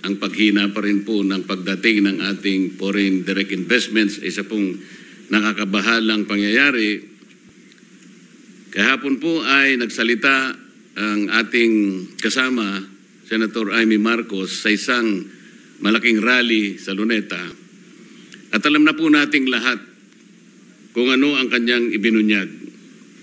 ang paghina pa rin po ng pagdating ng ating foreign direct investments, isa pong nakakabahalang pangyayari. Kahapon po ay nagsalita ang ating kasama, Senator Amy Marcos, sa isang malaking rally sa Luneta. At alam na po nating lahat kung ano ang kanyang ibinunyag.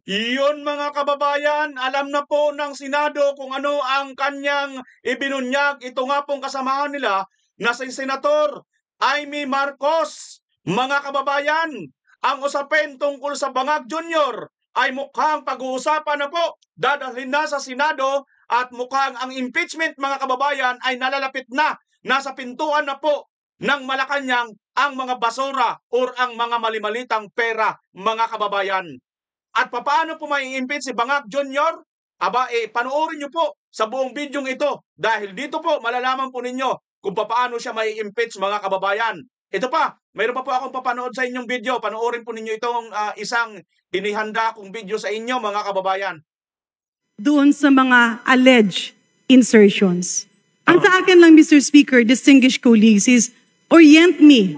Iyon mga kababayan, alam na po ng Senado kung ano ang kanyang ibinunyag. Ito nga pong kasamahan nila na si Senator Amy Marcos. Mga kababayan, ang usapin tungkol sa Bangag Jr. ay mukhang pag-uusapan na po. Dadalhin na sa Senado at mukhang ang impeachment mga kababayan ay nalalapit na. Nasa pintuan na po ng Malacanang ang mga basura o ang mga malimalitang pera mga kababayan. At paano po may impeach si Bangag Jr.? Aba, panoorin nyo po sa buong bidyong ito dahil dito po malalaman po ninyo kung paano siya may impeach mga kababayan. Ito pa, mayroon pa po akong papanood sa inyong video. Panoorin po ninyo itong isang inihanda kong video sa inyo mga kababayan. Doon sa mga alleged insertions. Ang sa akin lang, Mr. Speaker, distinguished colleagues, is orient me,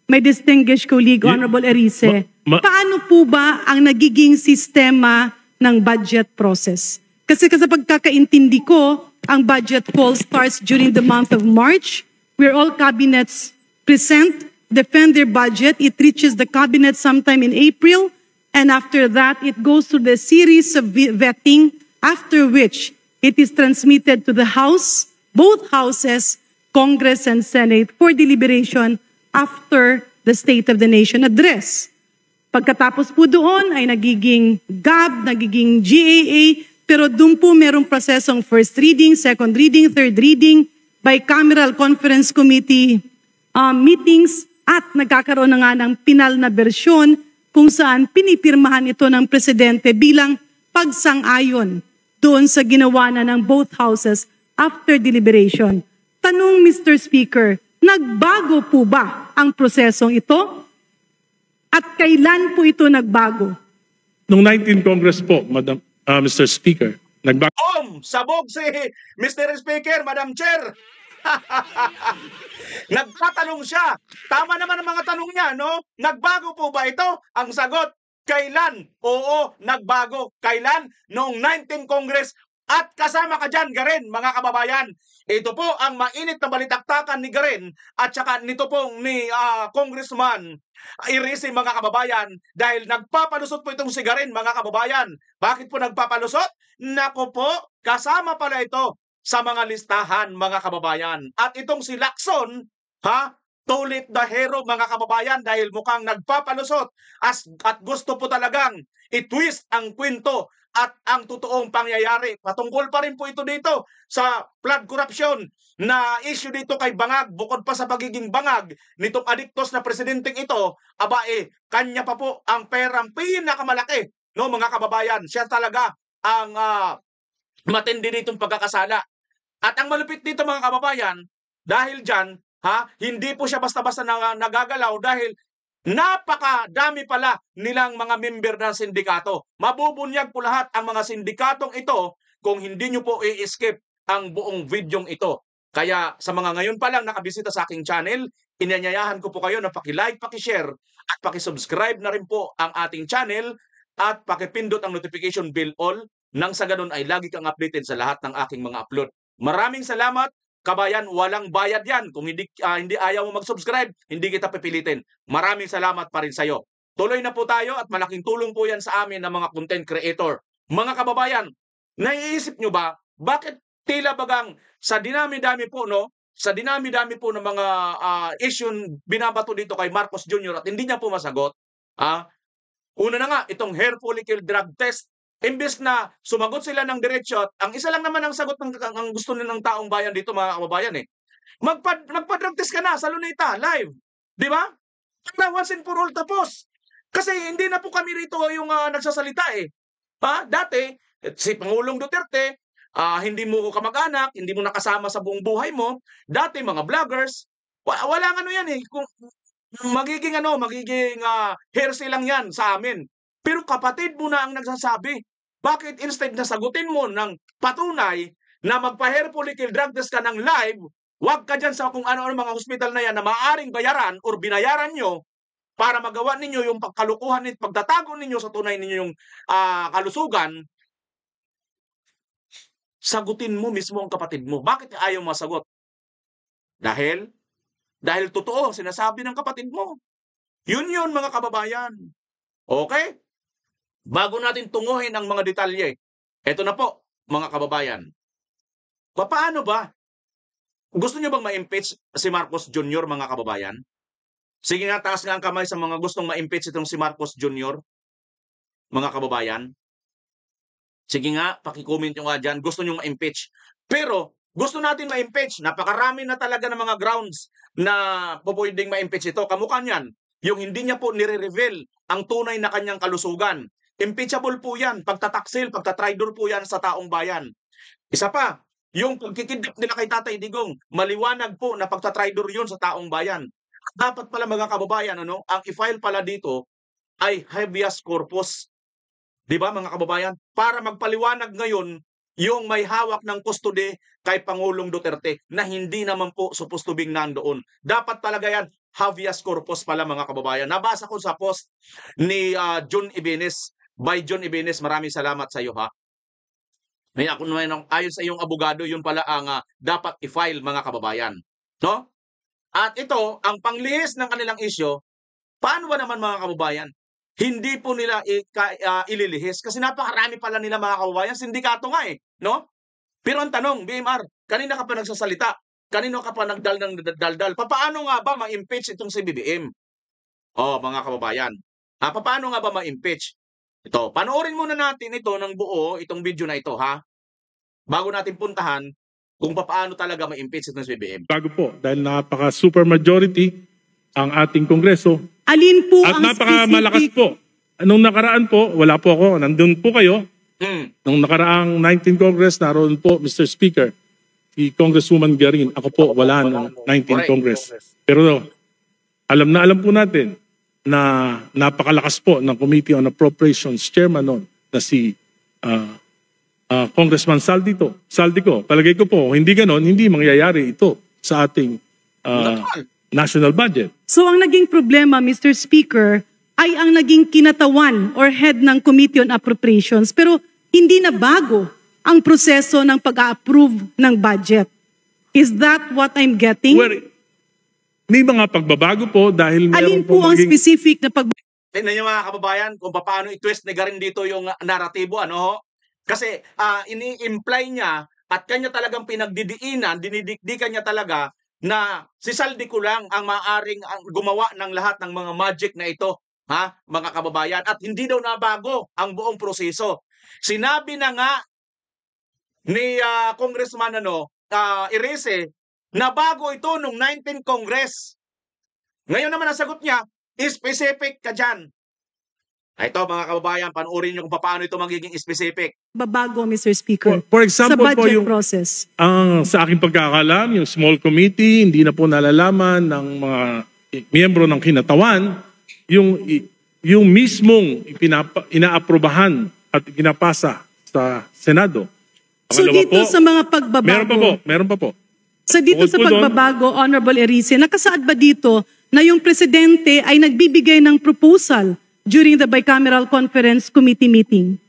my distinguished colleague, Honorable Erice. Paano po ba ang nagiging sistema ng budget process? Kasi sa pagkakaintindi ko, ang budget call starts during the month of March, where all cabinets present, defend their budget. It reaches the cabinet sometime in April, and after that, it goes through the series of vetting, after which it is transmitted to the House, both houses, Congress and Senate, for deliberation after the State of the Nation address. Pagkatapos po doon ay nagiging GAB, nagiging GAA, pero doon po merong prosesong first reading, second reading, third reading, bicameral conference committee meetings, at nagkakaroon na nga ng pinal na bersyon kung saan pinipirmahan ito ng presidente bilang pagsang-ayon doon sa ginawa na ng both houses after deliberation. Tanong, Mr. Speaker, nagbago po ba ang prosesong ito? At kailan po ito nagbago? Noong 19 Congress po, Mr. Speaker, nagbago. Sabog si Mr. Speaker, Madam Chair. Nagtatanong siya. Tama naman ang mga tanong niya, no? Nagbago po ba ito? Ang sagot, kailan? Oo, nagbago. Kailan? Noong 19 Congress. At kasama ka dyan, Garen, mga kababayan. Ito po ang mainit na balitaktakan ni Garen at saka nito pong ni Congressman Erice, mga kababayan, dahil nagpapalusot po itong si Garen, mga kababayan. Bakit po nagpapalusot? Nako po, kasama pala ito sa mga listahan, mga kababayan. At itong si Lacson, tulit the hero, mga kababayan, dahil mukhang nagpapalusot at gusto po talagang i-twist ang kwento at ang totoong pangyayari. Patungkol pa rin po ito dito sa flood corruption na issue dito kay Bangag. Bukod pa sa pagiging bangag nitong adiktos na presidenteng ito, kanya pa po ang perang pinakamalaki, no, mga kababayan. Siya talaga ang matindi ditong pagkakasala. At ang malupit dito, mga kababayan, dahil dyan, hindi po siya basta-basta nagagalaw dahil napakadami pala nilang mga member ng sindikato. Mabubunyag po lahat ang mga sindikatong ito kung hindi nyo po i-skip ang buong videong ito. Kaya sa mga ngayon pa lang nakabisita sa aking channel, inanyayahan ko po kayo na paki-like, paki-share at paki-subscribe na rin po ang ating channel at paki-pindot ang notification bell all nang sa ganun ay lagi kang updated sa lahat ng aking mga upload. Maraming salamat. Kabayan, walang bayad yan. Kung hindi ayaw mo mag-subscribe, hindi kita pipilitin. Maraming salamat pa rin sa'yo. Tuloy na po tayo at malaking tulong po yan sa amin ng mga content creator. Mga kababayan, naiisip nyo ba, bakit tila bagang sa dinami-dami po, no? Sa dinami-dami po ng mga issue binabato dito kay Marcos Jr. at hindi niya po masagot. Una na nga, itong hair follicle drug test. Imbes na sumagot sila ng diretsyo, ang isa lang naman ang sagot ng gusto ng taong bayan dito, mga kababayan, magpa-drug test ka na sa Luneta, live. Di ba? Once and for all tapos. Kasi hindi na po kami rito yung nagsasalita Dati, si Pangulong Duterte, hindi mo kamag-anak, hindi mo nakasama sa buong buhay mo. Dati, mga vloggers, walang yan Kung, magiging hearsay lang yan sa amin. Pero kapatid mo na ang nagsasabi. Bakit instead na sagutin mo ng patunay na magpa-hair follicle drug test ka ng live, Huwag ka dyan sa kung ano-ano mga hospital na yan na maaaring bayaran or binayaran nyo para magawa ninyo yung pagkalukuhan at pagtatago ninyo sa tunay ninyong kalusugan. Sagutin mo mismo ang kapatid mo. Bakit ayaw masagot? Dahil totoo ang sinasabi ng kapatid mo. Yun mga kababayan. Okay? Bago natin tunguhin ang mga detalye, eto na po, mga kababayan. Paano ba? Gusto niyo bang ma-impeach si Marcos Jr., mga kababayan? Sige nga, taas nga ang kamay sa mga gustong ma-impeach itong si Marcos Jr., mga kababayan. Sige nga, pakicomment nyo nga dyan. Gusto nyo ma-impeach. Pero, gusto natin ma-impeach. Napakarami na talaga ng mga grounds na pwedeng ma-impeach ito. Kamukha niyan, yung hindi niya po nire-reveal ang tunay na kanyang kalusugan. Impeachable po yan. Pagtataksil, pagtatraidor po yan sa taong bayan. Isa pa, yung pagkikidnap nila kay Tatay Digong, maliwanag po na pagtatraidor yun sa taong bayan. Dapat pala mga kababayan, ang i-file pala dito ay habeas corpus. Di ba mga kababayan? Para magpaliwanag ngayon yung may hawak ng custody kay Pangulong Duterte na hindi naman po supposed to be nandoon. Dapat talaga yan, habeas corpus pala mga kababayan. Nabasa ko sa post ni John Ibanez, by John Ibanez, maraming salamat sa iyo ha. Ayon sa iyong abogado, yun pala ang dapat i-file mga kababayan. No? At ito, ang panglihis ng kanilang isyo, paano ba naman mga kababayan? Hindi po nila ililihis kasi napakarami pala nila mga kababayan, sindikato nga no? Pero ang tanong, BMR, kanina ka pa nagsasalita, kanino ka pa nagdal ng daldal, paano nga ba ma-impeach itong si BBM? Mga kababayan, paano nga ba ma-impeach? Ito, panoorin muna natin ito ng buo, itong video na ito ha, bago natin puntahan kung paano talaga ma-impeach itong si BBM. Bago po, dahil napaka-super majority ang ating Kongreso. Alin po At ang napakamalakas specific? po. Nung nakaraan po, wala po ako, nandun po kayo. Nung nakaraang 19 Congress, naroon po, Mr. Speaker, si Congresswoman Garin. Ako po, wala nung 19 Congress. Pero alam po natin na napakalakas po ng Committee on Appropriations Chairman noon na si Congressman Saldico. Palagay ko po, hindi ganon, hindi mangyayari ito sa ating national budget. So ang naging problema, Mr. Speaker, ay ang naging kinatawan or head ng Committee on Appropriations. Pero hindi na bago ang proseso ng pag-a-approve ng budget. Is that what I'm getting? Well, may mga pagbabago po dahil Alin meron po ang maging... specific na pagbabago? Tingnan niyo mga kababayan kung paano i-twist ni Garin dito yung naratibo, Kasi ini-imply niya at kanya talagang pinagdidiinan, dinidikdikan niya talaga na si Saldico lang ang maaring gumawa ng lahat ng mga magic na ito, mga kababayan, at hindi daw nabago ang buong proseso. Sinabi na nga ni Congressman Erese na bago ito nung 19 Congress. Ngayon naman ang sagot niya, specific ka dyan. Ito mga kababayan, panoorin niyo kung paano ito magiging specific. Babago, Mr. Speaker, For example sa budget po yung process. Sa aking pagkakalam, yung small committee, hindi na po nalalaman ng mga miyembro ng kinatawan, yung mismong inaaprobahan at pinapasa sa Senado. So Pangalawa dito po, sa mga pagbabago, meron pa po. so dito Bukod sa po doon, pagbabago, Honorable Erice, nakasaad ba dito na yung presidente ay nagbibigay ng proposal during the bicameral conference committee meeting?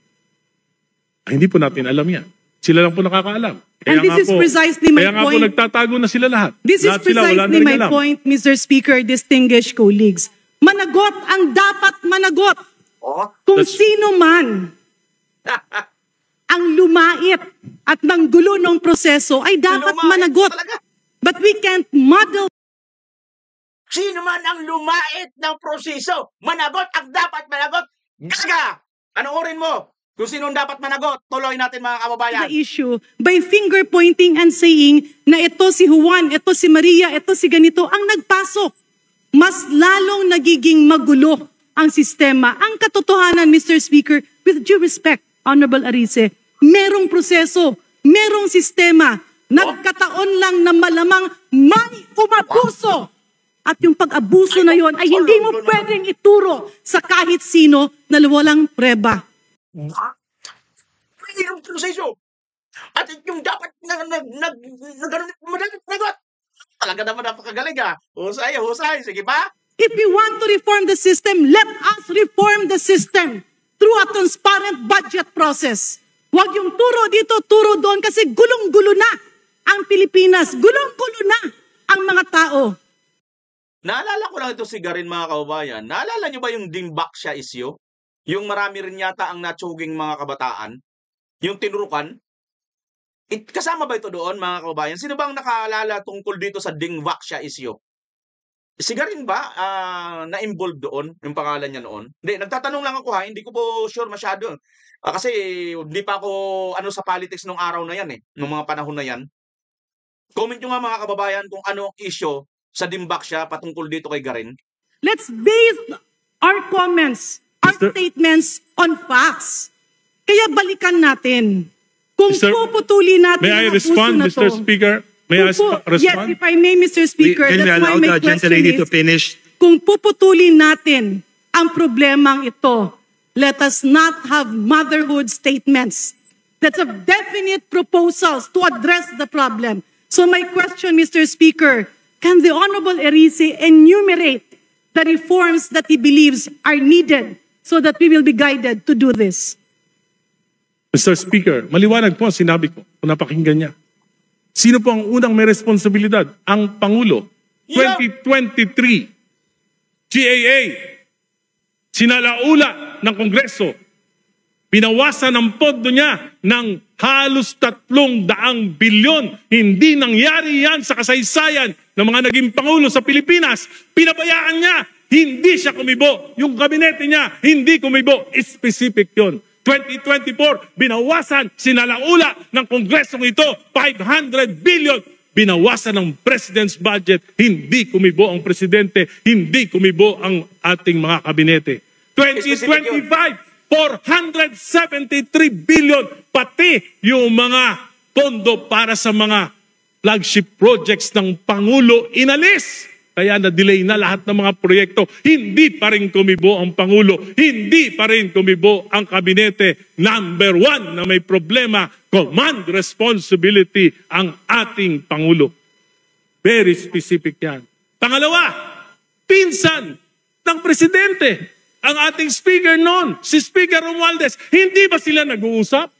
Hindi po natin alam yan. Sila lang po nakakaalam. And this is precisely my Kaya nga po point. nagtatago na sila lahat. This is Lahat sila, wala na precisely rin my alam. point, Mr. Speaker, distinguished colleagues. Managot ang dapat managot. Kung sino man ang lumait at nanggulo ng proseso ay dapat managot. But we can't muddle. Sino man ang lumait ng proseso, managot ang dapat managot. Gaga! Panoorin mo kung sino dapat managot. Tuloy natin mga kababayan. The issue by finger pointing and saying na ito si Juan, ito si Maria, ito si ganito ang nagpasok. Mas lalong nagiging magulo ang sistema. Ang katotohanan, Mr. Speaker, with due respect, Honorable Erice, merong proseso, merong sistema. Nagkataon lang na malamang may umabuso. At yung pag-abuso na yon ay hindi mo pwedeng ituro sa kahit sino na walang preba. May proseso. At yung dapat managot. Talaga naman napakagaling ah. Husay, husay. Sige pa. If we want to reform the system, let us reform the system through a transparent budget process. Huwag yung turo dito, turo doon kasi gulong-gulo na ang Pilipinas. Gulong-gulo na ang mga tao. Naalala ko lang ito si Garin mga kababayan. Naalala nyo ba yung Dimbaksya issue? Yung marami rin yata ang natsuging mga kabataan? Yung tinurukan? Kasama ba ito doon mga kababayan? Sino bang nakaalala tungkol dito sa Dimbaksya issue? Si Garin ba na-involved doon? Yung pangalan niya noon? Hindi, nagtatanong lang ako ha. Hindi ko po sure masyado. Kasi hindi pa ako sa politics nung araw na yan nung mga panahon na yan. Comment nyo nga mga kababayan kung ano ang issue sa Dimbaksya patungkol dito kay Garin. Let's base our comments, our statements on facts. Kaya balikan natin. Kung puputuli natin may I ang respond, puso na Mr. to. Speaker? May I respond? Yes, if I may, Mr. Speaker, Can we that's why allow my the question gentlelady to is, finish? kung puputulin natin ang problemang ito, let us not have motherhood statements. That's a definite proposals to address the problem. So my question, Mr. Speaker, can the Honorable Erice enumerate the reforms that he believes are needed so that we will be guided to do this? Mr. Speaker, maliwanag po ang sinabi ko kung napakinggan niya. Sino po ang unang may responsibilidad? Ang Pangulo. 2023, GAA, sinalaula ng Kongreso. Binawasan ang pondo niya ng halos 300 bilyon. Hindi nangyari yan sa kasaysayan ng mga naging Pangulo sa Pilipinas. Pinabayaan niya, hindi siya kumibo. Yung kabinete niya, hindi kumibo. Specific yun. 2024, binawasan, sinalaula ng Kongresong ito, 500 billion. Binawasan ng President's budget, hindi kumibo ang Presidente, hindi kumibo ang ating mga kabinete. 2025, 473 billion, pati yung mga pondo para sa mga flagship projects ng Pangulo inalis. Kaya na-delay na lahat ng mga proyekto. Hindi pa rin kumibo ang Pangulo. Hindi pa rin kumibo ang kabinete. Number one na may problema, command responsibility ang ating Pangulo. Very specific yan. Pangalawa, pinsan ng Presidente. Ang ating speaker noon, si Speaker Romualdez. Hindi ba sila nag-uusap?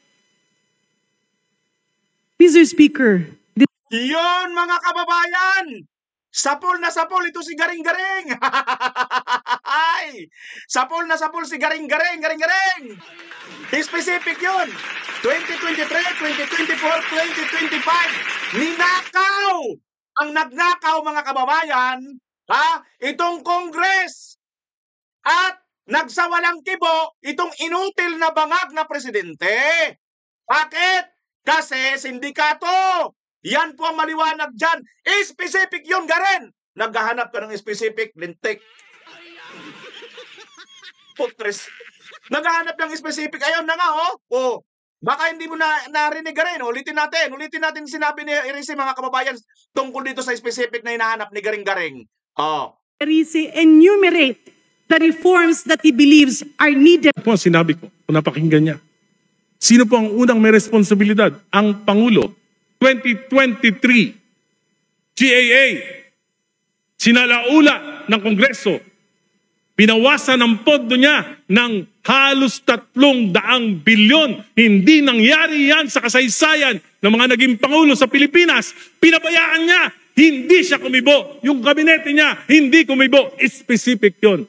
Mr. Speaker, Yon mga kababayan! Sapol na sapol ito si Garing-Garing! Sapol na sapol si Garing-Garing! Garing-Garing! Specific yun! 2023, 2024, 2025! Ninakaw! Ang nagnakaw mga kababayan, itong Congress! At nagsawalang kibo itong inutil na bangag na presidente. Bakit? Kasi sindikato. Yan po ang maliwanag dyan. Specific yun, Garen. Naghahanap ka ng specific, lintik. Putres. Naghahanap ng specific. Ayun na nga, oh. Baka hindi mo narinig, Garen. Ulitin natin sinabi ni Erice, mga kababayan, tungkol dito sa specific na hinahanap ni Garing-Garing. Erice, enumerate the reforms that he believes are needed. Po ang sinabi ko kung napakinggan niya. Sino po ang unang may responsibilidad? Ang Pangulo. 2023, GAA, sinalaula ng Kongreso. Binawasan ang pondo niya ng halos 300 bilyon. Hindi nangyari yan sa kasaysayan ng mga naging Pangulo sa Pilipinas. Pinabayaan niya, hindi siya kumibo. Yung kabinete niya, hindi kumibo. Specific yun.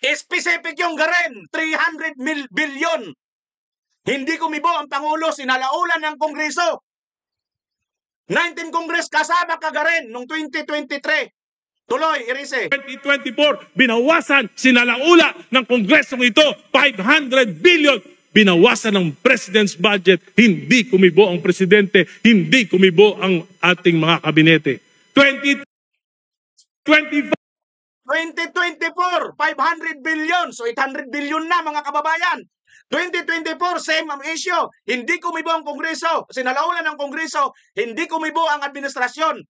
Specific yung Garen, 300 billion. Hindi kumibo ang Pangulo, sinalaulan ng Kongreso. 19 Congress kasama ka Garen noong 2023. Tuloy, Erice. 2024, binawasan, sinalaula ng Kongresong ito, 500 billion. Binawasan ng President's budget, hindi kumibo ang Presidente, hindi kumibo ang ating mga kabinete. 2024, 500 billion. So 800 billion na mga kababayan. 2024, same ang issue. Hindi kumibo ang Kongreso. Sinalaulan ng Kongreso, hindi kumibo ang administrasyon.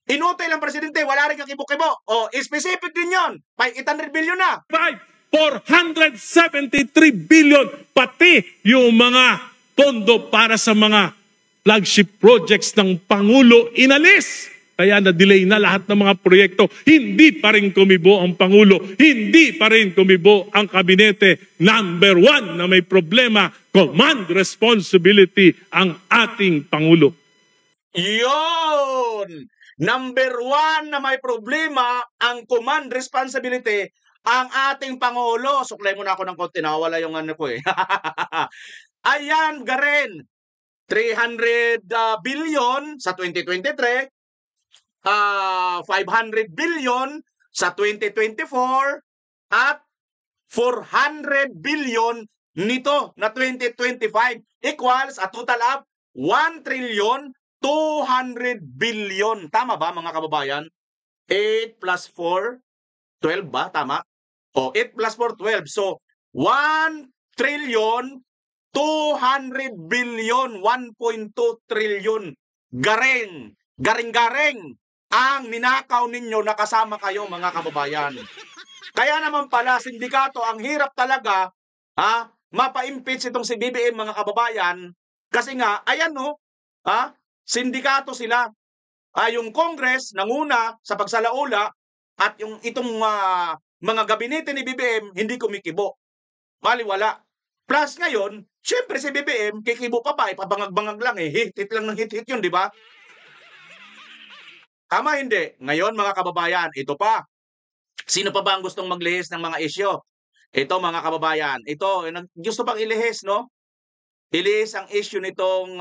Inutil ang Presidente, wala rin kakibo-kibo. Specific din yun. 800 billion na. 473 billion, pati yung mga pondo para sa mga flagship projects ng Pangulo inalis. Kaya na-delay na lahat ng mga proyekto. Hindi pa rin kumibo ang Pangulo. Hindi pa rin kumibo ang kabinete. Number one na may problema, command responsibility ang ating Pangulo. Yun! Number one na may problema, ang command responsibility, ang ating Pangulo. Suklay muna ako ng konti, nawala yung ano ko eh. Ayan, Garen. 300 billion sa 2023, 500 billion sa 2024, at 400 billion nito na 2025 equals a total of 1 trillion 200 billion. Tama ba mga kababayan? 8 plus 4, 12 ba? Tama? O, 8 plus 4, 12. So, 1 trillion 200 billion, 1.2 trillion. Garing-garing ang ninakaw ninyo na kasama kayo mga kababayan. Kaya naman pala, sindikato, ang hirap talaga mapa-impeach itong si BBM mga kababayan. Kasi nga, ayan no, sindikato sila. Yung Congress nanguna sa pagsalaula at itong mga gabinete ni BBM hindi kumikibo. Maliwala. Plus ngayon, syempre si BBM, kikibo pa ba, ipabangag-bangag lang eh. Hit-hit lang ng hit-hit yun, di ba? Tama hindi? Ngayon mga kababayan, ito pa. Sino pa ba ang gustong maglihis ng mga isyo? Ito mga kababayan, ito, gusto pang ilihis, no? Ilihis ang issue nitong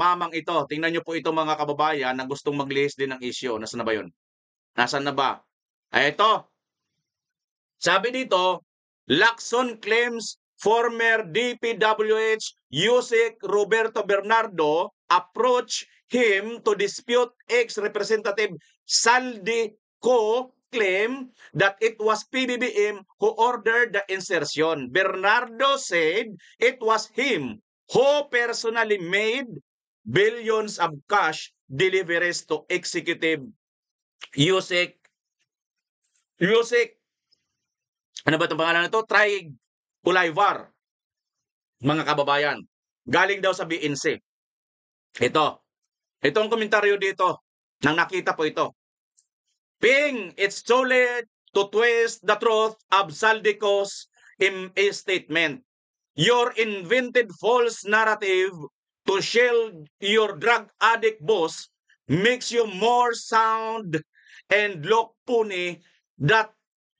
mamang ito. Tingnan nyo po ito mga kababayan na gustong maglihis din ng issue. Nasaan na ba yun? Nasaan na ba? Ito. Sabi dito, Lacson claims former DPWH Yusek Roberto Bernardo approached him to dispute ex-representative Saldico claim that it was PBBM who ordered the insertion. Bernardo said it was him who personally made billions of cash deliveries to executive Yusek. Ano ba itong pangalan nito? Try Ulayvar. Mga kababayan. Galing daw sa BNC. Ito. Itong komentaryo dito. Nang nakita po ito. Ping, it's too late to twist the truth of Saldico's statement. Your invented false narrative to shield your drug addict boss makes you more sound and look puny that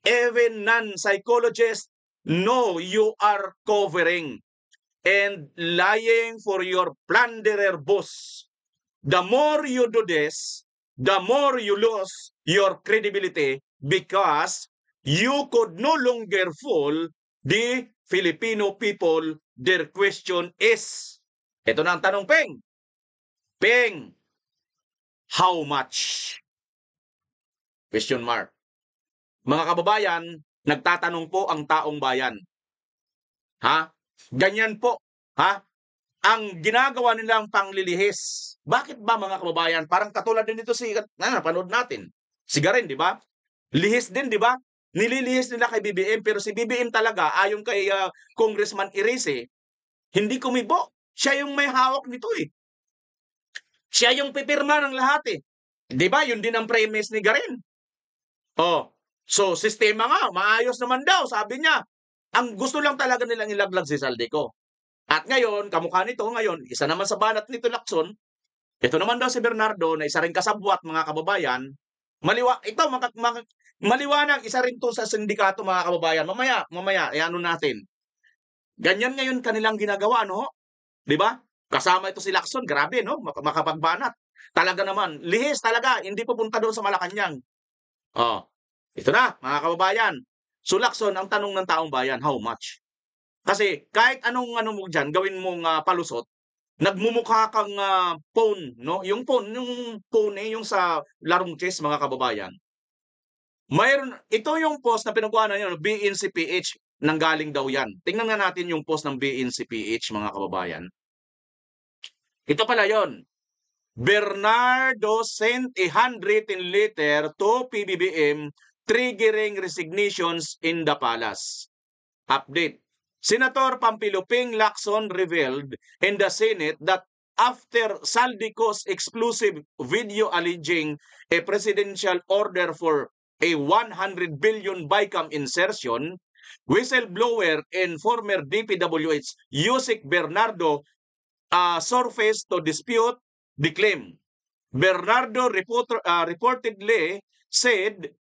even non-psychologists know you are covering and lying for your plunderer boss. The more you do this, the more you lose your credibility because you could no longer fool the Filipino people. Their question is, ito na ang tanong, Peng. Peng, how much? Question mark. Mga kababayan, nagtatanong po ang taong bayan. Ganyan po. Ang ginagawa nilang panglilihis. Bakit ba mga kababayan? Parang katulad din dito napanood natin. Si Garen, di ba? Lihis din, di ba? Nililihis nila kay BBM, pero si BBM talaga, ayon kay Congressman Irise, hindi kumibo. Siya yung may hawak nito eh. Siya yung pipirma ng lahat eh. Di ba? Yun din ang premise ni Garen. So, sistema nga, maayos naman daw, sabi niya. Ang gusto lang talaga nilang ilaglag si Saldico. At ngayon, kamukha nito ngayon, isa naman sa banat nito Lacson, ito naman daw si Bernardo, na isa rin kasabwat mga kababayan, maliwanag, isa rin to sa sindikato mga kababayan. Mamaya, ano natin. Ganyan ngayon kanilang ginagawa, no? Di ba? Kasama ito si Lacson, grabe, no? Makapagbanat. Talaga naman, lihis talaga, hindi pupunta doon sa Malacanang. Ito na, mga kababayan. So Lacson, ang tanong ng taong bayan, how much? Kasi kahit anong mo dyan, gawin mong palusot, nagmumukha kang phone, no? Yung phone yung sa larong chess, mga kababayan. Ito yung post na pinagkuhanan yun, BNCPH, nanggaling daw yan. Tingnan nga natin yung post ng BNCPH, mga kababayan. Ito pala yon. Bernardo sent a handwritten letter to PBBM triggering resignations in the palace. Update. Senator Pampilo Ping Lacson revealed in the Senate that after Saldico's exclusive video alleging a presidential order for a 100 billion BICAM insertion, whistleblower and former DPWH Yusek Bernardo surfaced to dispute the claim. Bernardo reportedly said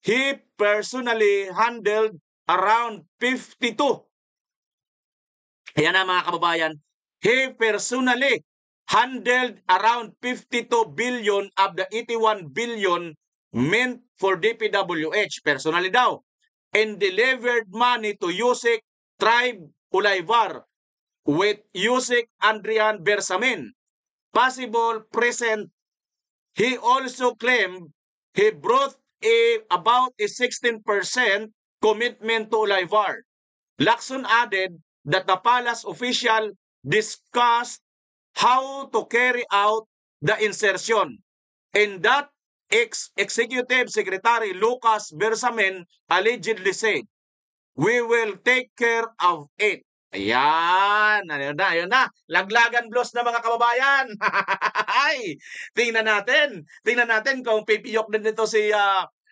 he personally handled around 52. Ayan na mga kababayan, he personally handled around 52 billion of the 81 billion meant for DPWH, personally daw, and delivered money to Yusek Tribe Ulayvar with Yusek Adrian Bersamin, possible present. He also claimed he brought about a 16% commitment to Ulayvar. Lacson added that the palace official discussed how to carry out the insertion, and that Executive Secretary Lucas Bersamin allegedly said, "We will take care of it." Ayan, ayun na. Laglagan blos na mga kababayan. Ay, tingnan natin kung pipiyok din nito si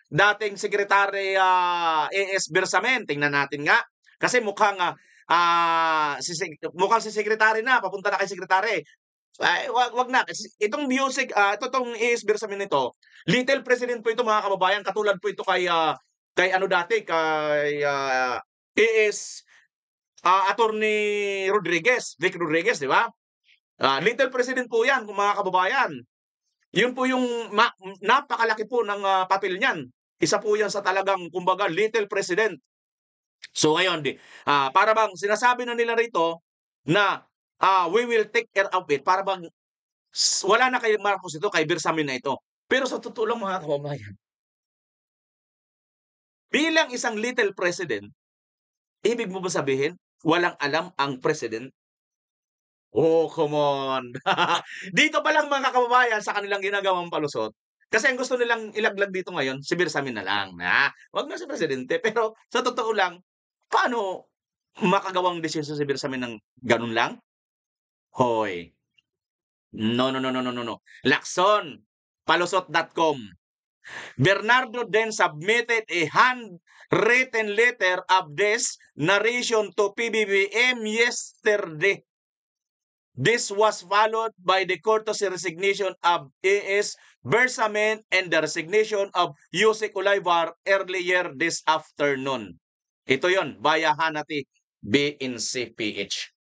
dating Secretary A.S. Bersamin. Tingnan natin nga. Kasi mukhang si Secretary na, papunta na kay Secretary. Ay, wag na. Itong music, itong A.S. Bersamin nito, little president po ito mga kababayan. Katulad po ito kay ano dati, kay A.S. Attorney Rodriguez, Vic Rodriguez, di ba? Little president po yan, mga kababayan. Yun po yung napakalaki po ng papel niyan. Isa po yan sa talagang, kumbaga, little president. So ngayon, para bang sinasabi na nila rito na we will take care of it. Para bang wala na kay Marcos ito, kay Bersamin na ito. Pero sa totoo lang mga kababayan, bilang isang little president, ibig mo ba sabihin, walang alam ang president? Oh, come on. Dito pa lang mga kababayan sa kanilang ginagawang palusot. Kasi ang gusto nilang ilaglag dito ngayon, si Bersamin na lang. Wag na si presidente. Pero sa totoo lang, paano makagawang desisyon si Bersamin ng ganun lang? Hoy. No. Lacson, palusot.com. Bernardo then submitted a handwritten letter of this narration to PBBM yesterday. This was followed by the courtesy resignation of A.S. Bersamin and the resignation of Yusek Ulayvar earlier this afternoon. Ito yon via Hanati BNCPH.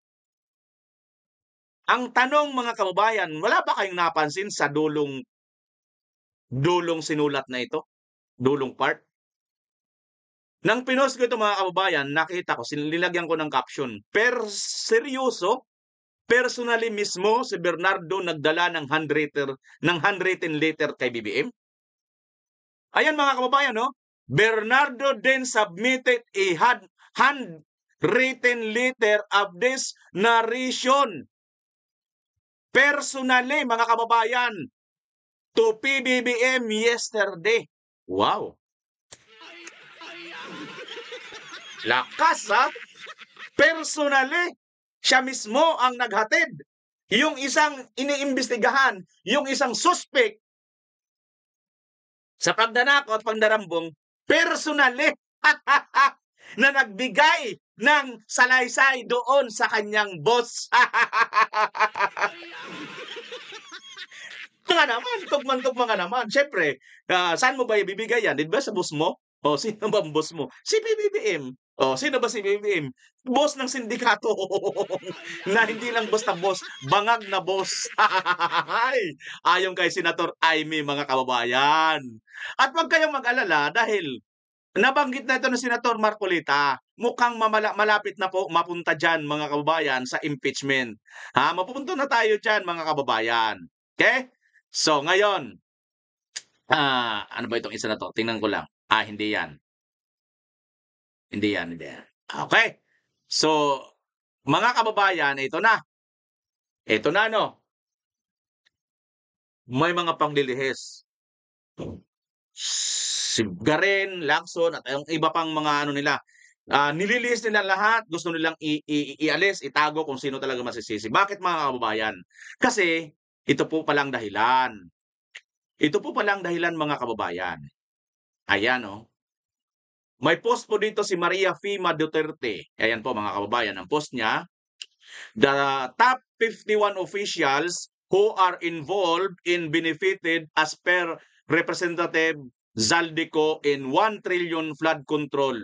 Ang tanong mga kababayan, wala ba kayong napansin sa dulong sinulat na ito? Dulong part? Nang pinost ko ito mga kababayan, nakita ko, nilagyan ko ng caption, seryoso, personally mismo si Bernardo nagdala ng handwritten letter kay BBM? Ayan mga kababayan, no? Bernardo then submitted a handwritten letter of this narration. Personally, mga kababayan, to PBBM yesterday. Wow. Lakas, ha? Personally, siya mismo ang naghatid. Yung isang iniimbestigahan, yung isang suspect sa pagdanako at pagdarambong, personally na nagbigay ng salaysay doon sa kanyang boss. Nga naman, tugman-tugma nga naman. Siyempre, saan mo ba ibibigay yan? Di ba sa boss mo? O, sino ba ang boss mo? Si PBBM. O, sino ba si PBBM? Boss ng sindikato. Na hindi lang basta boss, bangag na boss. Ayon kay Senator Amy, mga kababayan. At wag kayong mag-alala dahil nabanggit na ito ng Senator Marcolita. Mukhang malapit na po mapunta dyan, mga kababayan, sa impeachment. Mapupunta na tayo dyan, mga kababayan. Okay? So, ngayon, ano ba itong isa na to? Tingnan ko lang. Hindi yan. Hindi yan. Okay. So, mga kababayan, ito na. Ito na, no? May mga panglilihis. Si Garen, Lacson, at yung iba pang mga ano nila. Nililis nila lahat, gusto nilang ialis, itago kung sino talaga masisisi. Bakit mga kababayan? Kasi ito po palang dahilan. Ito po palang dahilan mga kababayan. Ayan oh. May post po dito si Maria Fima Duterte. Ayan po mga kababayan, ang post niya. The top 51 officials who are involved in benefited as per Representative Zaldico in 1 trillion flood control.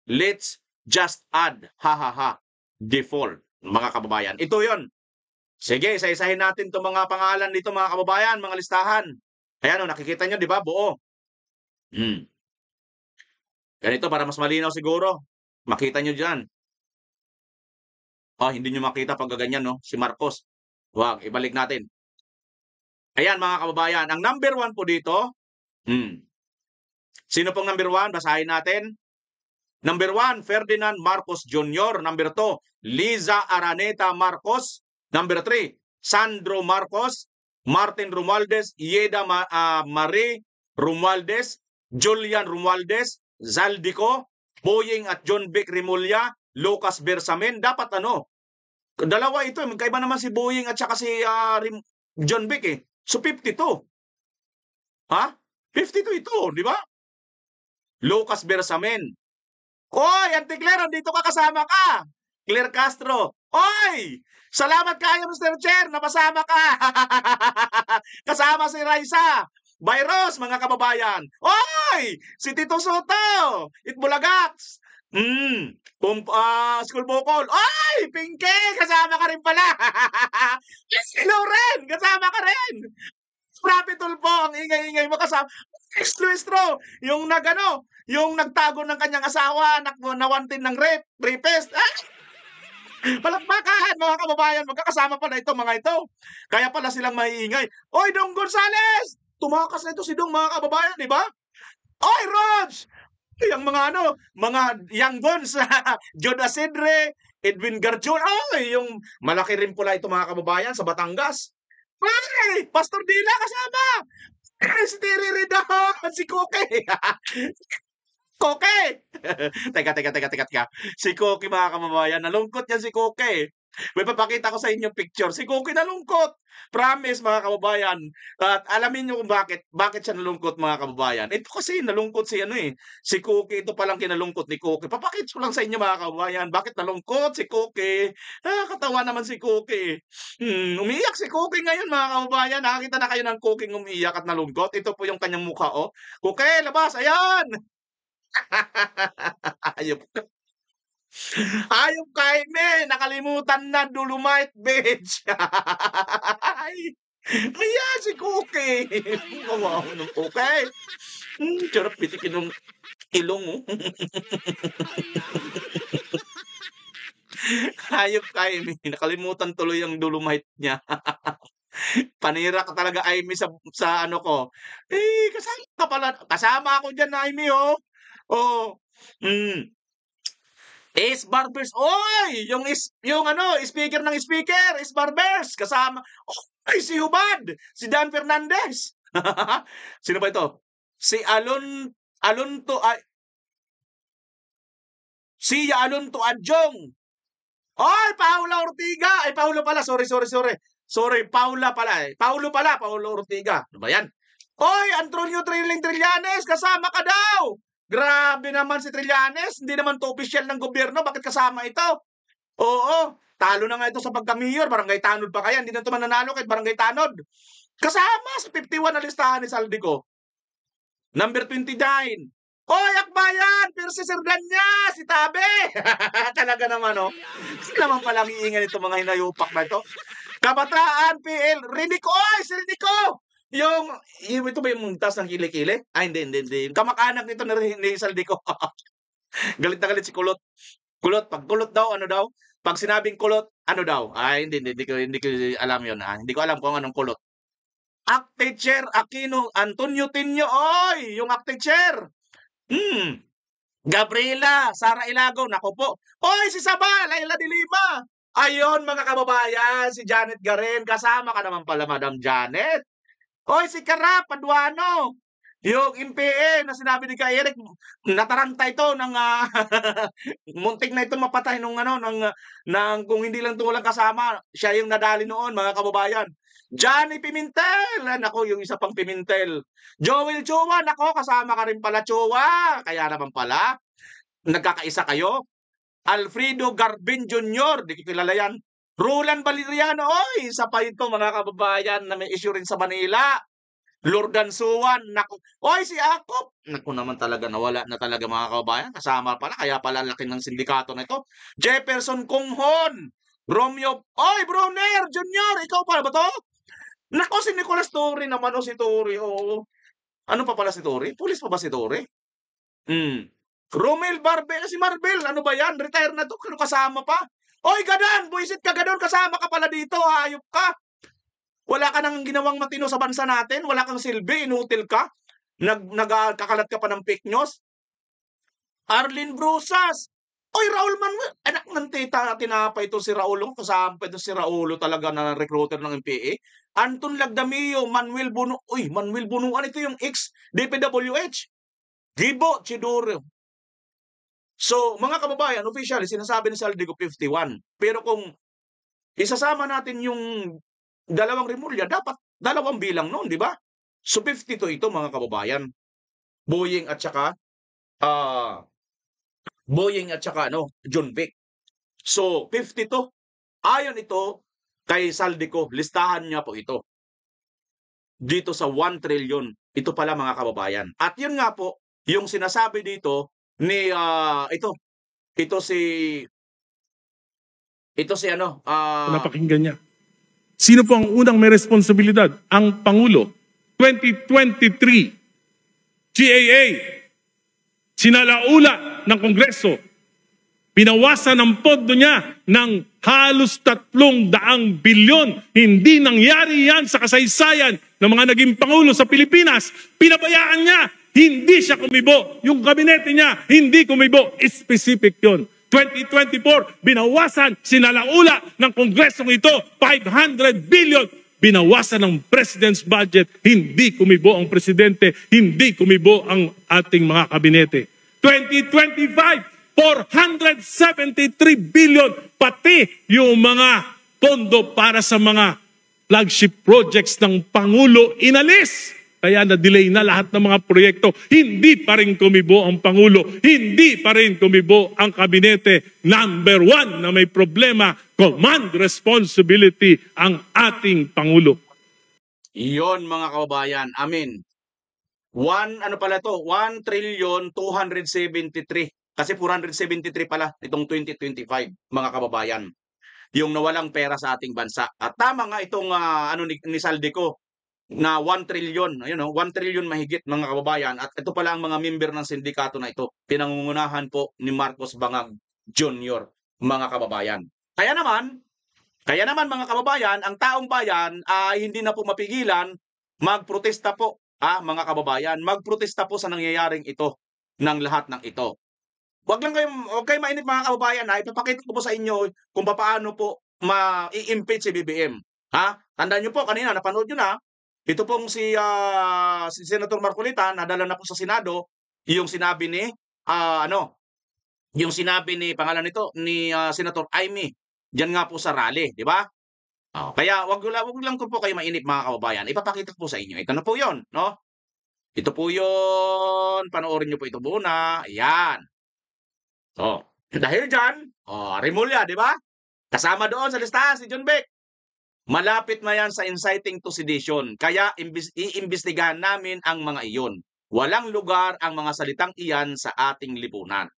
Let's just add, default, mga kababayan. Ito yon. Sige, isa-isahin natin itong mga pangalan dito mga kababayan, mga listahan. Ayan o, nakikita nyo, di ba? Buo. Ganito para mas malinaw siguro. Makita nyo dyan. Hindi nyo makita pag ganyan, no? Si Marcos. Wag, ibalik natin. Ayan mga kababayan, ang number 1 po dito. Sino pong number 1? Basahin natin. Number 1, Ferdinand Marcos Jr. Number 2, Liza Araneta Marcos. Number 3, Sandro Marcos, Martin Romualdez, Yeda Marie Romualdez, Julian Romualdez, Zaldico, Boying at John Vic Remulla, Lucas Bersamin. Dapat dalawa ito. Magkaiba naman si Boying at saka si John Vic eh. So 52. 52 ito, di ba? Lucas Bersamin. Oy, Auntie Claire, andito ka, kasama ka. Claire Castro. Oy! Salamat kayo, Mr. Chair, napasama ka. Kasama si Raisa. Bayros, mga kababayan. Oy! Si Tito Soto. Itbulagaks. School Bukol. Oy! Pinky, kasama ka rin pala. Si Loren, kasama ka rin. Rapitol po, ang ingay-ingay mo kasama. Luistro, yung yung nagtago ng kanyang asawa, nawantin ng rapist. Palakpakan mga kababayan, magkakasama pala ito mga ito. Kaya pala silang maiingay. Oy, Dong Gonzales! Tumakas na ito si Dong mga kababayan, di ba? Oy, Rog! Yung mga young guns, Joda Sidre, Edwin Garjun. Oy, yung malaki rin pula ito mga kababayan sa Batangas. Ay, Pastor Dila kasama. Si Terry Redon, si Koke. Koke! Teka. Si Koke mga kababayan, nalungkot yan si Koke. May papakita ko sa inyo picture. Si Koke nalungkot. Promise mga kababayan. At alamin nyo kung bakit siya nalungkot mga kababayan. Ito kasi nalungkot si Koke. Ito palang kinalungkot ni Koke. Papakita ko lang sa inyo mga kababayan. Bakit nalungkot si Koke? Katawa naman si Koke. Umiiyak si Koke ngayon mga kababayan. Nakakita na kayo ng Koke umiiyak at nalungkot. Ito po yung kanyang mukha. Koke, labas! Ayan! Ayop Kaime, nakalimutan na Dolomite Beach. Ayan si Cookie. Kawawa ng Cookie. Charap pitikin ng ilong. Ayop Kaime, nakalimutan tuloy ang Dolomite niya. Panira ka talaga, Aimee, sa ano ko. Kasama ka pala. Kasama ako dyan, Aimee, Ace Barbers. Oy! Yung speaker ng speaker, Ace Barbers. Kasama. Oy, si Hubad. Si Dan Fernandez. Sino ba ito? Si Alonto Adjong. Oy, Paula Ortiga. Ay, Paula pala. Sorry. Paula pala. Paula Ortiga. Ano ba yan? Oy, Antonio Trillanes. Kasama ka daw. Grabe naman si Trillanes, hindi naman to official ng gobyerno, bakit kasama ito? Oo, talo na nga ito sa pagka-mayor, barangay tanod pa kaya, hindi na ito mananalo kahit barangay tanod. Kasama sa 51 na listahan ni Saldico. Number 29. Oy, Akbayan, pero si Sir Danya, si Tabe. Talaga naman, naman palang iingay ito mga hinayupak na ito. Kabataan, PL, Rinico, oy, si Rinico. Ito ba yung taas ng kili-kili? Hindi. Kamakanak nito ni Saldico. Galit na galit si Kulot. Pag kulot daw, ano daw? Pag sinabing kulot, ano daw? Hindi ko alam yun. Hindi ko alam kung anong kulot. Acting Chair Aquino, Antonio Tinio, oy! Yung Acting Chair. Gabriela, Sara Ilago, nako po. Oy, si Saba, Laila de Lima. Ayon mga kababayan, si Janet Garen. Kasama ka naman pala, Madam Janet. Oy, si Kara Paduano. Yung MPA na sinabi ni Kay Eric, nataranta ito ng muntik na ito mapatay nung ng kung hindi lang ito walang kasama, siya yung nadali noon, mga kababayan. Johnny Pimentel, nako yung isa pang Pimentel. Joel Chua, nako kasama ka rin pala Chua, kaya naman pala nagkakaisa kayo. Alfredo Garbin Jr., di ko kilala yan. Roland Valeriano, oy, isa pa ito mga kababayan na may issue rin sa Manila. Lordan Suwan, naku. Oy, si Akop. Naku naman talaga, nawala na talaga mga kababayan. Kasama pala, kaya pala laki ng sindikato na ito. Jefferson Kunghon. Romeo, oy, Brunner Jr., ikaw pala ba to? Naku, si Nicolas Torre naman, o si Torre, oo. Ano pa pala si Torre? Pulis pa ba si Torre? Romel Barbel, si Marbel, ano ba yan? Retire na to, ano kasama pa? Oy, Gadan, buisit ka, Gadan, kasama ka pala dito, hayop ka. Wala ka nang ginawang matino sa bansa natin, wala kang silbi, inutil ka, nagkakalat ka pa ng fake news. Arlene Brusas, oy, Raul Manuel, anak ng tita, tinapay ito si Raul, kasama pa ito si Raulo talaga na recruiter ng MPA. Anton Lagdamio, Manuel Bunuan, oy, Manuel Bunuan, ito yung ex-DPWH. Gibo Chidoro. So, mga kababayan, officially, sinasabi ni Saldico 51. Pero kung isasama natin yung dalawang Rimulya, dapat dalawang bilang noon, di ba? So, 52 ito, mga kababayan. Boying at saka John Vic. So, 52. Ayon ito kay Saldico, listahan niya po ito. Dito sa 1 trillion. Ito pala, mga kababayan. At yun nga po, yung sinasabi dito, ni ito si Napakinggan niya. Sino po ang unang may responsibilidad? Ang Pangulo. 2023, GAA, sinalaula ng Kongreso. Binawasan ang pondo niya ng halos 300 bilyon. Hindi nangyari yan sa kasaysayan ng mga naging Pangulo sa Pilipinas. Pinabayaan niya. Hindi siya kumibo. Yung kabinete niya, hindi kumibo. Specific yun. 2024, binawasan, sinalaula ng Kongresong ito, 500 billion. Binawasan ng President's budget, hindi kumibo ang Presidente, hindi kumibo ang ating mga kabinete. 2025, 473 billion, pati yung mga pondo para sa mga flagship projects ng Pangulo inalis. Kaya na-delay na lahat ng mga proyekto. Hindi pa rin kumibo ang Pangulo. Hindi pa rin kumibo ang kabinete. Number 1 na may problema, command responsibility ang ating Pangulo. Iyon mga kababayan. Amin. 1 trillion 273. Kasi 473 pala itong 2025 mga kababayan. Yung nawalang pera sa ating bansa. At tama nga itong ni Saldico na 1 trillion, 1 trillion mahigit mga kababayan. At ito pala ang mga member ng sindikato na ito. Pinangungunahan po ni Marcos Bangag Jr. mga kababayan. Kaya naman mga kababayan, ang taong bayan ay hindi na po mapigilan magprotesta po, mga kababayan. Magprotesta po sa nangyayaring ito ng lahat ng ito. Huwag kayo mainit mga kababayan. Ipapakita ko po sa inyo kung paano po ma-i-impeach si BBM. Tandaan nyo po, kanina napanood nyo na, ito pong si Senator Marcolita, nadala na po sa Senado, yung sinabi ni, pangalan nito, ni Senator Amy, diyan nga po sa rally, di ba? Kaya wag lang po kayo mainip mga kababayan. Ipapakita ko po sa inyo. Ito na po yun, no? Ito po yun. Panoorin nyo po ito muna. Ayan. So, dahil dyan, Rimulya, di ba? Kasama doon sa listahan si John Vic. Malapit na yan sa inciting to sedition. Kaya iimbestigahan namin ang mga iyon. Walang lugar ang mga salitang iyan sa ating lipunan.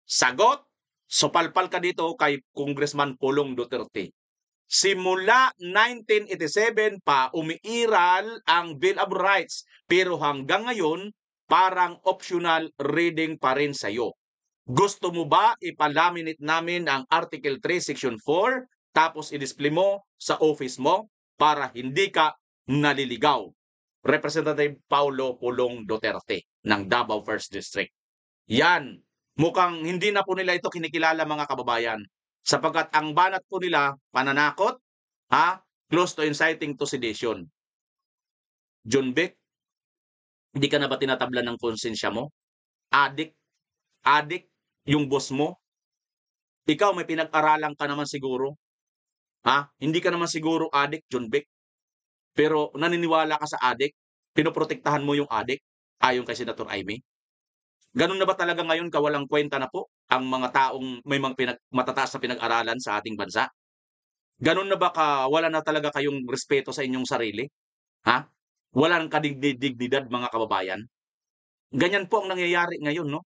Sagot, sopalpal ka dito kay Congressman Pulong Duterte. Simula 1987 pa umiiral ang Bill of Rights, pero hanggang ngayon parang optional reading pa rin sa'yo. Gusto mo ba ipalaminate namin ang Article 3, Section 4, tapos i-display mo sa office mo para hindi ka naliligaw? Representative Paulo Pulong Duterte ng Davao 1st District. Yan, mukhang hindi na po nila ito kinikilala mga kababayan, sapagkat ang banat po nila, pananakot, close to inciting to sedition. John Vic, Hindi ka na ba tinatablan ng konsensya mo? Adik yung boss mo. Ikaw may pinag-aralan ka naman siguro. Ha? Hindi ka naman siguro adik, John Beck. Pero naniniwala ka sa adik, pinoprotektahan mo yung adik ayon kay Senator Amy. Ganun na ba talaga ngayon kawalang kwenta na po ang mga taong may mga matataas na pinag-aralan sa ating bansa? Ganun na ba wala na talaga kayong respeto sa inyong sarili? Ha? Wala nang kadignidad mga kababayan? Ganyan po ang nangyayari ngayon, no?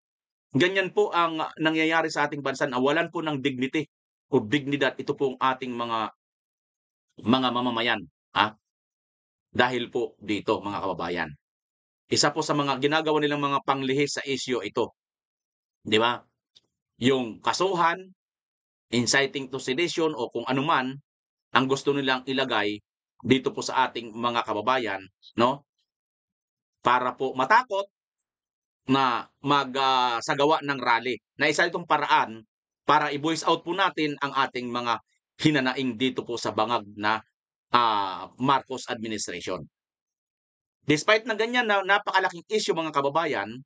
Ganyan po ang nangyayari sa ating bansa na walan po ng dignity o dignidad ito po ang ating mga mamamayan. Ha? Dahil po dito mga kababayan. Isa po sa mga ginagawa nilang mga panglihis sa issue ito. Di ba? Yung kasuhan, inciting to sedition o kung anuman ang gusto nilang ilagay dito po sa ating mga kababayan, no? Para po matakot na magsagawa ng rally. Na isa itong paraan para i-voice out po natin ang ating mga hinanaing dito po sa bangag na Marcos administration. Despite na ganyan na napakalaking issue mga kababayan,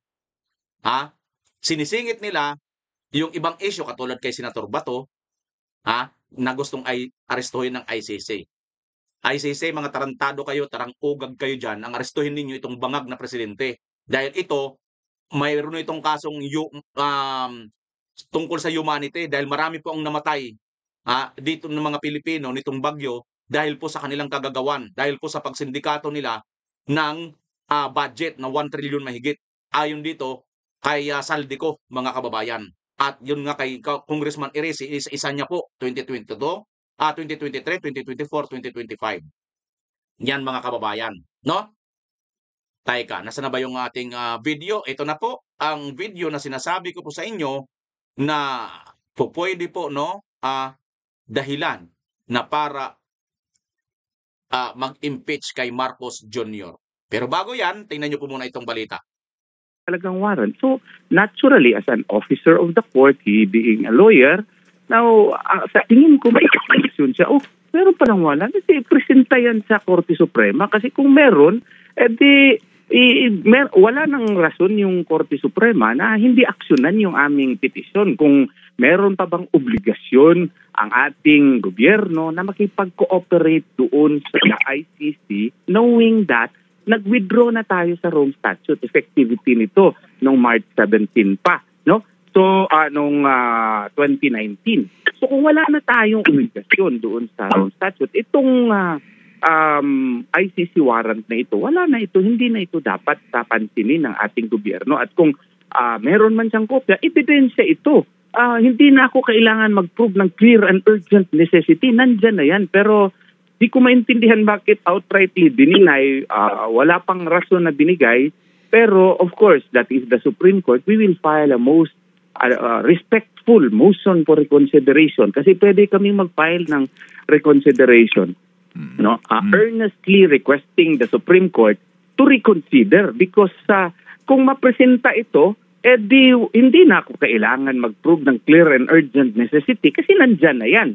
sinisingit nila yung ibang issue katulad kay Senator Bato, na gustong arestuhin ng ICC. ICC, mga tarantado kayo, tarang-ugag kayo dyan, ang arestuhin ninyo itong bangag na presidente. Dahil ito, mayroon itong kasong tungkol sa humanity dahil marami po ang namatay dito ng mga Pilipino nitong bagyo dahil po sa kanilang kagagawan, dahil po sa pagsindikato nila ng budget na 1 trillion mahigit. Ayon dito kay Saldico, mga kababayan. At yun nga kay Congressman Eresi, isa niya po 2022, 2023, 2024, 2025. Yan mga kababayan, no? Teka, nasa na ba yung ating video? Ito na po ang video na sinasabi ko po sa inyo na pwede po, no, dahilan na para mag-impeach kay Marcos Jr. Pero bago yan, tingnan nyo po muna itong balita. Talagang warrant. So, naturally, as an officer of the court, he being a lawyer, now, sa tingin ko, may explanation siya. Oh, meron palang warrant. Kasi presenta yan sa Korte Suprema. Kasi kung meron, wala nang rason yung Korte Suprema na hindi aksyonan yung aming petisyon. Kung meron pa bang obligasyon ang ating gobyerno na makipag-cooperate doon sa ICC knowing that nag-withdraw na tayo sa Rome Statute. Effectivity nito noong March 17 pa, no? So, noong 2019. So, kung wala na tayong obligasyon doon sa Rome Statute, itong ICC warrant na ito, wala na ito, hindi na ito dapat pansinin ng ating gobyerno. At kung meron man siyang kopya, ebidensya ito. Hindi na ako kailangan mag-prove ng clear and urgent necessity. Nandyan na yan. Pero di ko maintindihan bakit outrightly dininay, wala pang rason na binigay. Pero of course, that is the Supreme Court. We will file a most respectful motion for reconsideration. Kasi pwede kami mag-file ng reconsideration. No? Earnestly requesting the Supreme Court to reconsider because kung mapresenta ito, hindi na ako kailangan mag-prove ng clear and urgent necessity kasi nandyan na yan.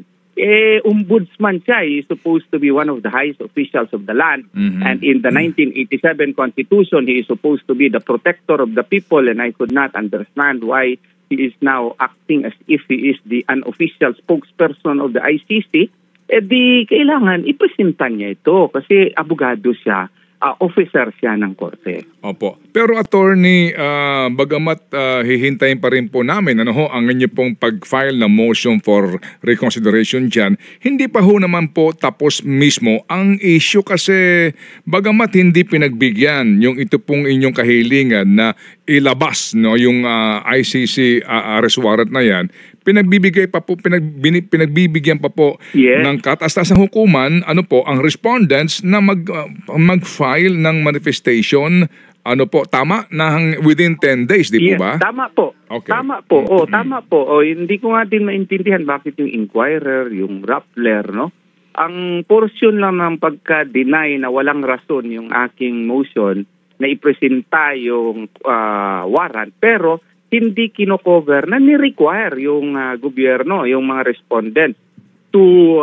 Ombudsman siya, he is supposed to be one of the highest officials of the land. And in the 1987 Constitution, he is supposed to be the protector of the people, and I could not understand why he is now acting as if he is the unofficial spokesperson of the ICC. Di kailangan ipresenta niya ito kasi abogado siya. Officer siya ng korte. Opo. Pero attorney, bagamat hihintayin pa rin po namin ang inyo pong pag-file na motion for reconsideration dyan, hindi pa ho naman po tapos mismo ang issue kasi bagamat hindi pinagbigyan yung ito pong inyong kahilingan na ilabas yung ICC arrest warrant na yan, pinagbibigyan pa po ng kataas-taasang hukuman ang respondents na mag-file ng manifestation tama na within 10 days, di po ba? Tama po. Okay. Tama po. Tama po. Hindi ko nga din maintindihan bakit yung inquirer, yung Rappler, no? Ang portion lang ng pagka-deny na walang rason yung aking motion na ipresenta yung warrant, pero hindi kino-cover na ni-require yung gobyerno, yung mga respondents to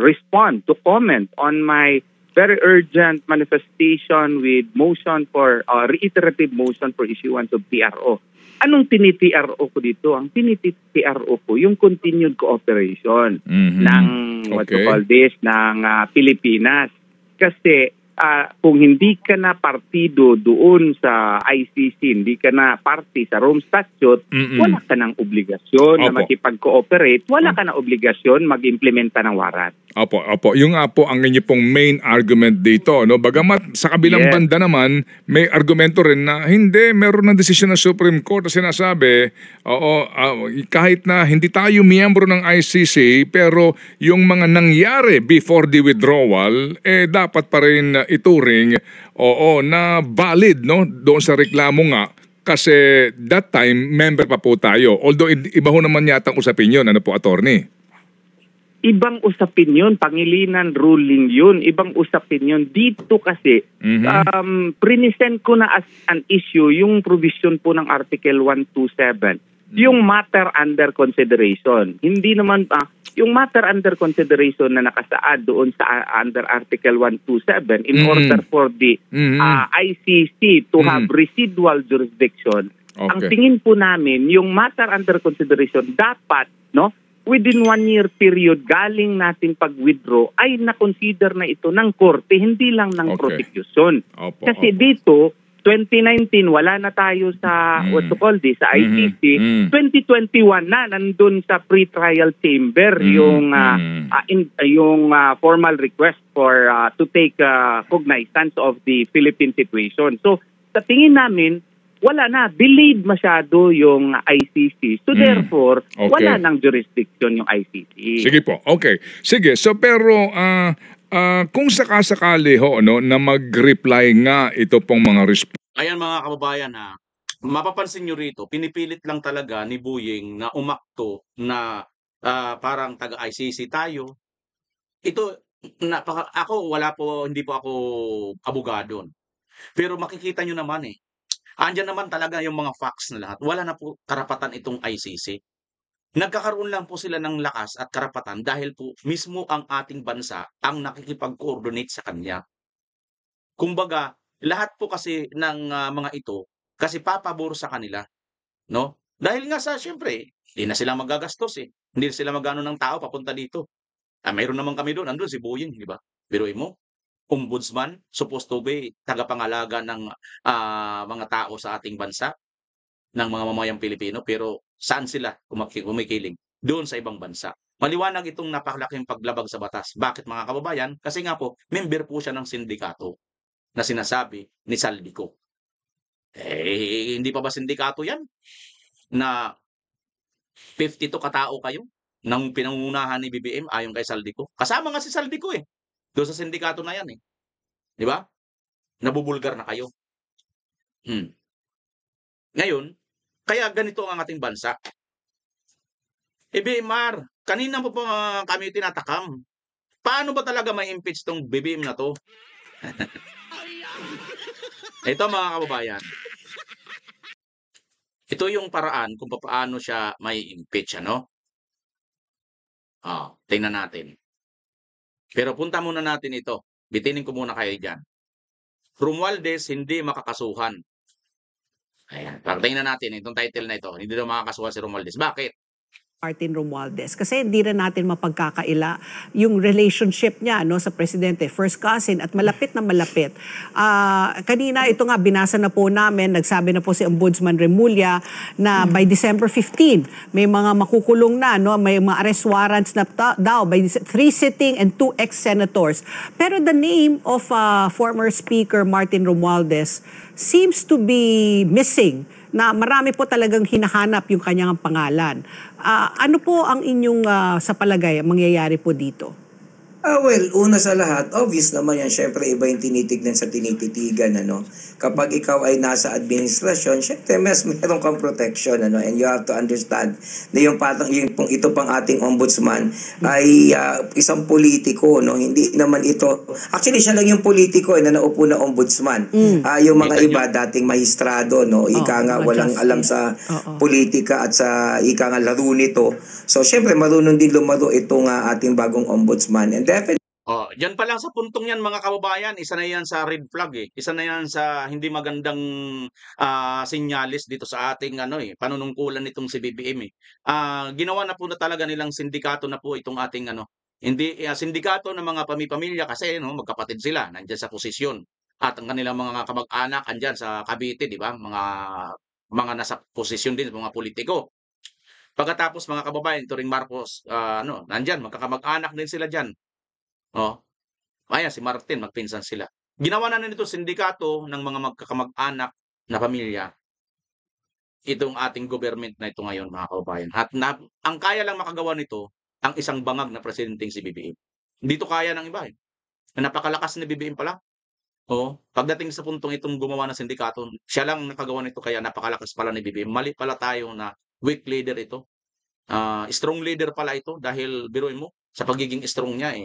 respond, to comment on my very urgent manifestation with motion for reiterative motion for issuance of TRO. Anong tinitro ko dito? Ang tinitro ko yung continued cooperation ng what you call this ng Pilipinas. Kasi kung hindi ka na partido doon sa ICC, hindi ka na party sa Rome Statute, wala ka ng obligasyon na makipag-cooperate, wala ka na obligasyon mag-implementa ng warrant. Opo. Yung nga po ang inyo pong main argument dito, no? Bagamat sa kabilang banda naman, may argumento rin na hindi, meron ng desisyon ng Supreme Court na sinasabi, kahit na hindi tayo miyembro ng ICC, pero yung mga nangyari before the withdrawal, dapat pa rin ituring, na valid, no? Doon sa reklamo nga, kasi that time, member pa po tayo. Although, iba ho naman yata ang usapin yun, ano po, attorney? Ibang usapin yun, Pangilinan ruling yun, ibang usapin yun. Dito kasi, prinisend ko na as an issue yung provision po ng Article 127, yung matter under consideration. Hindi naman, yung matter under consideration na nakasaad doon sa under Article 127 in order for the ICC to have residual jurisdiction. Ang tingin po namin, yung matter under consideration dapat, no, within 1 year period galing natin pag-withdraw ay na-consider na ito ng korte, hindi lang ng prosecution. Kasi dito, 2019, wala na tayo sa, what to call this, sa ICC. 2021 na, nandun sa pre-trial chamber yung formal request for to take cognizance of the Philippine situation. So, sa tingin namin, wala na, delayed masyado yung ICC. So therefore, wala nang jurisdiction yung ICC. Sige po, okay. Sige, so pero kung sakasakali ho, no, na mag-reply nga ito pong mga response. Ayan mga kababayan mapapansin nyo rito, pinipilit lang talaga ni Boyeng na umakto na parang taga-ICC tayo. Ito, hindi po ako abogado. Pero makikita nyo naman andyan naman talaga yung mga facts na lahat. Wala na po karapatan itong ICC. Nagkakaroon lang po sila ng lakas at karapatan dahil po mismo ang ating bansa ang nakikipag-coordinate sa kanya. Kumbaga, lahat po kasi ng mga ito kasi papabor sa kanila, no? Dahil nga syempre, hindi na sila magagastos Hindi na sila magano ng tao papunta dito. Mayroon naman kami doon, andun si Boyeng, di ba? Biruin mo, ombudsman, supposed to be tagapangalaga ng mga tao sa ating bansa, ng mga mamayang Pilipino, pero saan sila kumikiling? Doon sa ibang bansa. Maliwanag itong napakalaking paglabag sa batas. Bakit mga kababayan? Kasi nga po, member po siya ng sindikato na sinasabi ni Saldico. Hindi pa ba sindikato yan? Na 52 katao kayo nang pinangunahan ni BBM ayon kay Saldico. Kasama nga si Saldico doon sa sindikato na yan Di ba? Nabubulgar na kayo. Ngayon, kaya ganito ang ating bansa. BMR, kanina po pa kami tinatakam. Paano ba talaga may impeach tong BBM na to? Ito mga kababayan. Ito yung paraan kung paano siya may impeach, tingnan natin. Pero punta muna natin ito. Bitinin ko muna kayo dyan. Romualdez hindi makakasuhan. Ayan. Tingnan natin itong title na ito. Hindi na makakasuhan si Romualdez. Bakit? Martin Romualdez. Kasi hindi na natin mapagkakaila yung relationship niya sa presidente, first cousin at malapit na malapit. Kanina ito nga binasa na po namin, nagsabi na po si Ombudsman Remulla na by December 15 may mga makukulong na, may mga arrest warrants na daw by 3 sitting and 2 ex-senators. Pero the name of former Speaker Martin Romualdez seems to be missing, na marami po talagang hinahanap yung kanyang pangalan. Ano po ang inyong sa palagay mangyayari po dito? Well, una sa lahat, obvious naman yan. Syempre, iba yung tinitignan sa tinititigan. Kapag ikaw ay nasa administrasyon, syempre, meron kang protection. And you have to understand na ito pang ating ombudsman ay isang politiko. Hindi naman ito. Actually, siya lang yung politiko na naupo na ombudsman. Yung mga iba, dating mahistrado. Ika nga, walang alam sa politika at sa ika nga laro nito. So, syempre, marunong din lumaro itong ating bagong ombudsman. And Oh, diyan pa lang sa puntong 'yan mga kababayan, isa na 'yan sa red flag eh. Isa na 'yan sa hindi magandang senyales dito sa ating panunungkulan nitong si BBM eh. Ginawa na po na talaga nilang sindikato na po itong ating hindi sindikato ng mga pamilya kasi no, magkapatid sila, nandiyan sa posisyon. At ang kanilang mga kamag-anak andiyan sa Cavite, di ba? Mga nasa posisyon din, mga politiko. Pagkatapos mga kababayan, ito ring Marcos, nandiyan, magkakamag-anak din sila diyan. Oh, ayan si Martin, magpinsan sila. Ginawa na nito sindikato ng mga magkakamag-anak na pamilya itong ating government na ito ngayon mga kababayan. At ang kaya lang makagawa nito, ang isang bangag na presidenteng si BBM. Dito kaya ng iba eh. Napakalakas ni BBM pala. Oo, pagdating sa puntong itong gumawa ng sindikato, siya lang nakagawa nito kaya napakalakas pala ni BBM. Mali pala tayo na weak leader ito. Strong leader pala ito dahil biruin mo, sa pagiging strong niya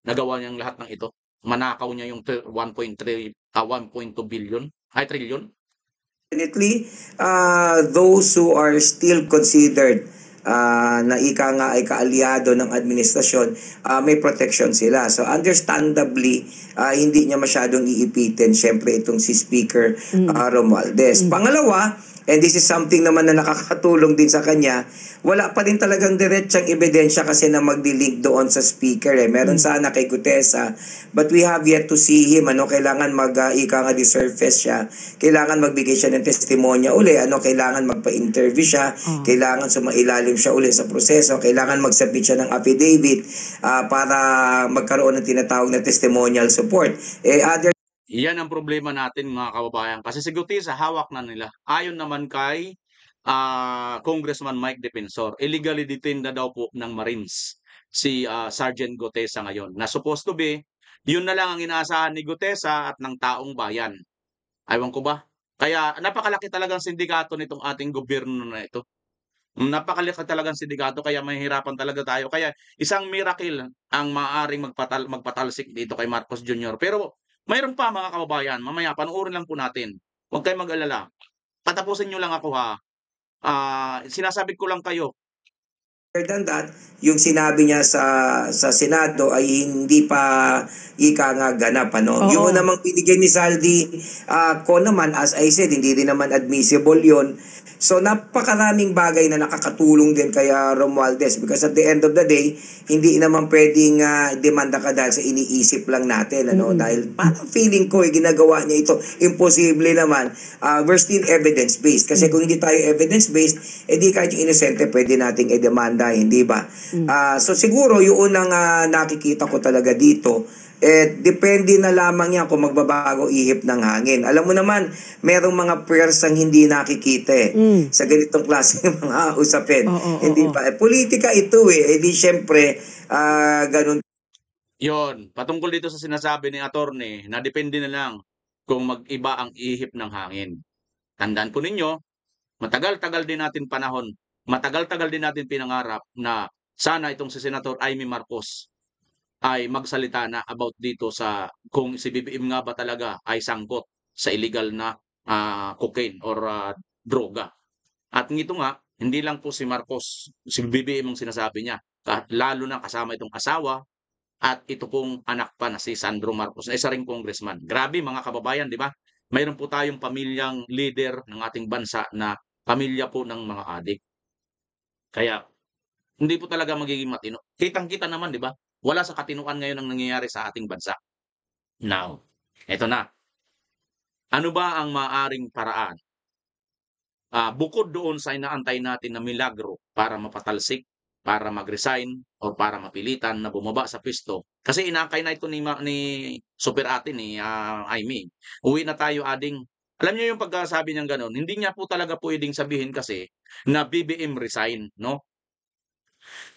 nagawa niyang lahat ng ito. Manakaw niya yung 1.2 billion, trillion. Definitely, those who are still considered na ika nga ay kaalyado ng administrasyon, may protection sila. So understandably, hindi niya masyadong iipitin syempre itong si Speaker Romualdez. Pangalawa, and this is something naman na nakakatulong din sa kanya, wala pa rin talagang diretsang ebidensya kasi na magdi-link doon sa speaker Meron sana kay Gutesa, but we have yet to see him. Kailangan ika nga di-surface siya. Kailangan magbigay siya ng testimonya uli. Kailangan magpa-interview siya. Kailangan sumailalim siya uli sa proseso. Kailangan mag-submit siya ng affidavit para magkaroon ng tinatawag na testimonial support. Yan ang problema natin mga kababayan. Kasi si Gutesa, hawak na nila. Ayon naman kay Congressman Mike Defensor, illegally detained na daw po ng Marines si Sergeant Gutesa ngayon. Na supposed to be, yun na lang ang inaasahan ni Gutesa at ng taong bayan. Aywan ko ba? Kaya napakalaki talagang sindikato nitong ating gobyerno na ito. Napakalaki talagang sindikato kaya mahihirapan talaga tayo. Kaya isang miracle ang maaaring magpatalsik dito kay Marcos Jr. Pero mayroon pa mga kababayan, mamaya panoorin lang po natin. Huwag kayong mag-alala. Patapusin nyo lang ako ha. Sinasabi ko lang kayo. Than that, yung sinabi niya sa Senado ay hindi pa ika nga ganap. Yung namang binigay ni Saldi ko naman, as I said, hindi rin naman admissible yon. So napakaraming bagay na nakakatulong din kaya Romualdez because at the end of the day, hindi naman pwedeng demanda ka dahil sa iniisip lang natin. Dahil parang feeling ko ginagawa niya ito. Imposible naman. We're still evidence-based. Kasi kung hindi tayo evidence-based, di kahit yung inosente pwede nating i-demanda, hindi ba? So siguro yung unang nakikita ko talaga dito, depende na lamang yan kung magbabago ihip ng hangin. Alam mo naman, merong mga puwersang hindi nakikita sa ganitong klase ng mga usapin. Hindi ba? Politika ito di syempre, ganun. Yon, patungkol dito sa sinasabi ni attorney na depende na lang kung mag-iba ang ihip ng hangin. Tandaan po ninyo, matagal-tagal din natin panahon, matagal-tagal din natin pinangarap na sana itong si Senator Amy Marcos ay magsalita na about dito sa kung si BBM nga ba talaga ay sangkot sa illegal na cocaine or droga. At ngito nga, hindi lang po si Marcos, si BBM ang sinasabi niya, lalo na kasama itong asawa at ito pong anak pa na si Sandro Marcos, na isa ring congressman. Grabe mga kababayan, di ba? Mayroon po tayong pamilyang leader ng ating bansa na pamilya po ng mga adik. Kaya hindi po talaga magiging matino. Kitang-kita naman, di ba? Wala sa katinuan ngayon ang nangyayari sa ating bansa. Now, eto na. Ano ba ang maaring paraan? Bukod doon sa inaantay natin na milagro para mapatalsik, para mag-resign, o para mapilitan na bumaba sa pwesto. Kasi inaakay na ito ni Super Ate, ni Amy. Uwi na tayo, ading. Alam niyo yung pagkasabi niyang gano'n, hindi niya po talaga pwedeng sabihin kasi na BBM resign, no?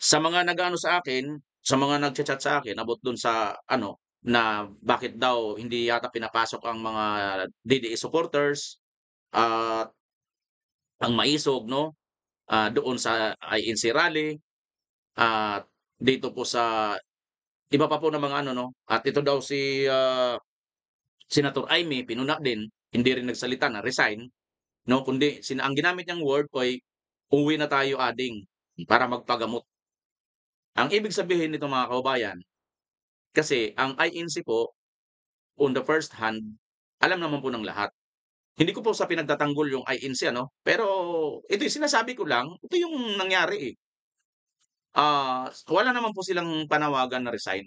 Sa mga nag-ano sa akin, sa mga nagchat-chat sa akin about doon sa na bakit daw hindi yata pinapasok ang mga DDE supporters at ang maisog doon sa INC rally at dito po sa iba pa po ng mga at ito daw si Senator Amy pinuna din, hindi rin nagsalita na resign, kundi ang ginamit niyang word ay uwi na tayo, ading, para magpagamot. Ang ibig sabihin nito mga kababayan, Kasi ang INC po, on the first hand, alam naman po ng lahat. Hindi ko po sa pinagtatanggol yung INC, ano? Pero ito yung sinasabi ko lang, ito yung nangyari eh. Wala naman po silang panawagan na resign.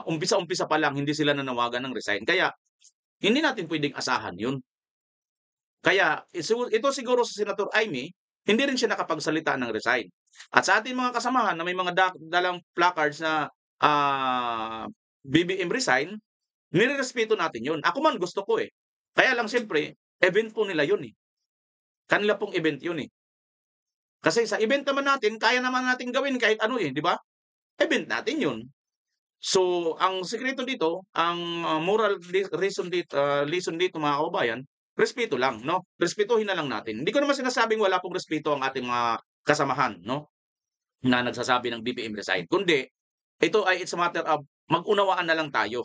Umpisa-umpisa pa lang, hindi sila nanawagan ng resign. Kaya, hindi natin pwedeng asahan yun. Kaya, ito siguro sa Senator Amy, hindi rin siya nakapagsalita ng resign. At sa ating mga kasamahan na may mga dalang placards na BBM resign, nirerespeto natin yun. Ako man gusto ko eh. Kaya lang siyempre, event po nila yun eh. Kanila pong event yun eh. Kasi sa event naman natin, kaya naman natin gawin kahit ano eh, di ba? Event natin yun. So, ang sekreto dito, ang moral lesson dito mga kababayan, respeto lang, no? Respetuhin na lang natin. Hindi ko naman sinasabing wala pong respeto ang ating mga kasamahan, no? Na nagsasabi ng BBM resign. Kundi, ito ay it's a matter of mag-unawaan na lang tayo.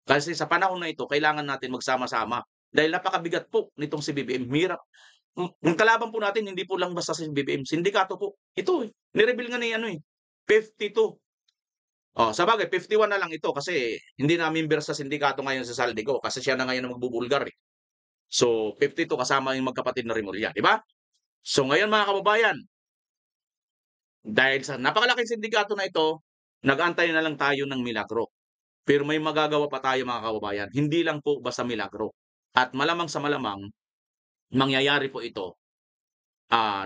Kasi sa panahon na ito, kailangan natin magsama-sama. Dahil napakabigat po nitong si BBM. Hirap. Ang kalaban po natin, hindi po lang basta si BBM. Sindikato po. Ito eh. Nireveal nga ni 52. Sa bagay, 51 na lang ito kasi hindi na member sa sindikato ngayon sa Saldico kasi siya na ngayon ang magbubulgar eh. So, 52 kasama yung magkapatid na Rimulya, di ba? So, ngayon mga kababayan, dahil sa napakalaking sindikato na ito, nag-antay na lang tayo ng milagro. Pero may magagawa pa tayo mga kababayan. Hindi lang po basta milagro. At malamang sa malamang, mangyayari po ito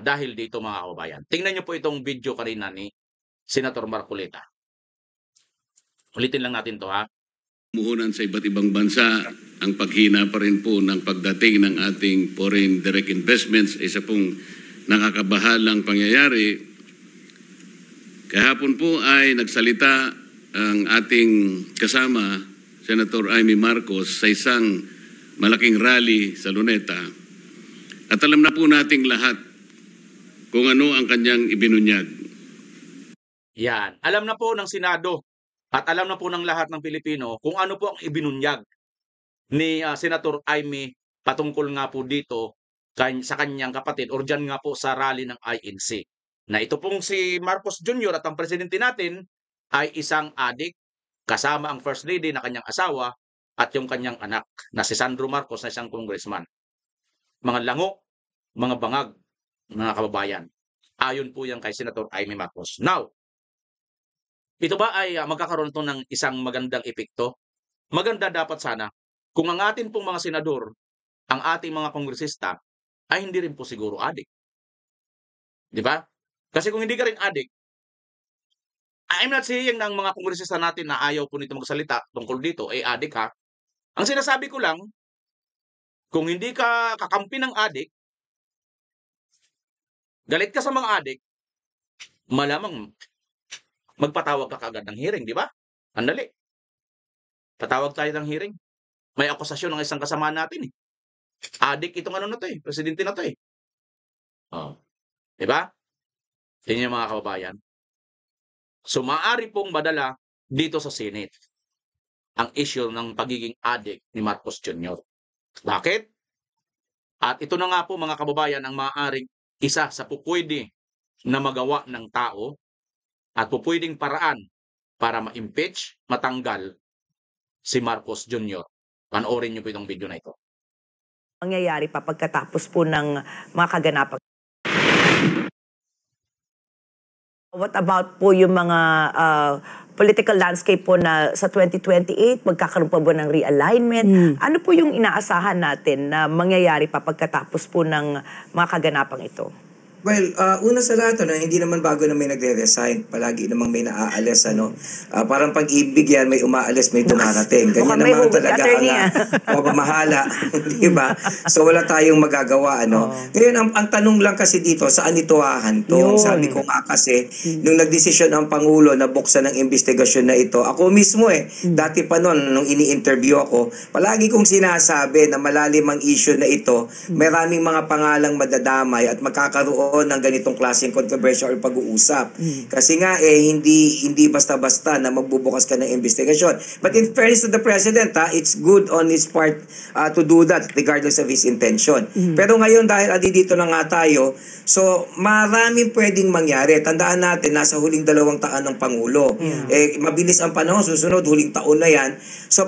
dahil dito mga kababayan. Tingnan niyo po itong video kanina ni Senator Marcoleta. Ulitin lang natin to ha. Muhunan sa iba't ibang bansa, ang paghina pa rin po ng pagdating ng ating foreign direct investments, isa pong nakakabahalang pangyayari. Kahapon po ay nagsalita ang ating kasama, Senator Amy Marcos, sa isang malaking rally sa Luneta. At alam na po nating lahat kung ano ang kanyang ibinunyag. Yan. Alam na po ng Senado at alam na po ng lahat ng Pilipino kung ano po ang ibinunyag ni Senator Amy patungkol nga po dito sa kanyang kapatid or dyan nga po sa rally ng INC. Na ito pong si Marcos Jr. at ang presidente natin ay isang adik kasama ang First Lady na kanyang asawa at yung kanyang anak na si Sandro Marcos na isang congressman. Mga lango, mga bangag, mga kababayan. Ayon po yan kay Senator Amy Marcos. Now, ito ba ay magkakaroon to ng isang magandang epekto? Maganda dapat sana kung ang atin pong mga senador, ang ating mga kongresista, ay hindi rin po siguro adik. Di ba? Kasi kung hindi ka rin adik, I'm not saying ng mga kongresista natin na ayaw po nito magsalita tungkol dito, ay adik ha. Ang sinasabi ko lang, kung hindi ka kakampi ng adik, galit ka sa mga adik, malamang magpatawag ka kaagad ng hearing, di ba? Andali. Tatawag tayo ng hearing. May akusasyon ng isang kasama natin eh. Adik itong ano na to eh, presidente na to eh. Di ba? Yan yung mga kababayan. So, maaari pong madala dito sa Senate ang issue ng pagiging adik ni Marcos Jr. Bakit? At ito na nga po mga kababayan ang maaaring isa sa pupwede na magawa ng tao at pupwedeng paraan para ma-impeach, matanggal si Marcos Jr. Panoorin niyo po itong video na ito. Mangyayari pa pagkatapos po ng mga kaganapan. What about po yung mga political landscape po na sa 2028, magkakaroon pa ba ng realignment? Ano po yung inaasahan natin na mangyayari pa pagkatapos po ng mga kaganapang ito? Well, una sa lahat, hindi naman bago na may nagre-resign. Palagi namang may naaalis, parang pag-ibig yan, may umaalis, may tumarating. Ganyan naman talaga ang pamamahala, di ba? So, wala tayong magagawa, Ngayon, ang tanong lang kasi dito, saan ito hahantong? Sabi ko nga kasi, nung nagdesisyon ang Pangulo na buksan ng investigasyon na ito, ako mismo dati pa noon, nung ini-interview ako, palagi kong sinasabi na malalim ang issue na ito, maraming mga pangalang madadamay at magkakaroon magkaroon ng ganitong klaseng controversial or pag-uusap. Kasi nga hindi basta-basta na magbubukas ka ng investigasyon. But in fairness to the President, it's good on his part to do that regardless of his intention. Pero ngayon dahil dito na nga tayo, so maraming pwedeng mangyari. Tandaan natin, nasa huling 2 taon ng Pangulo. Mabilis ang panahon, susunod, huling taon na yan. So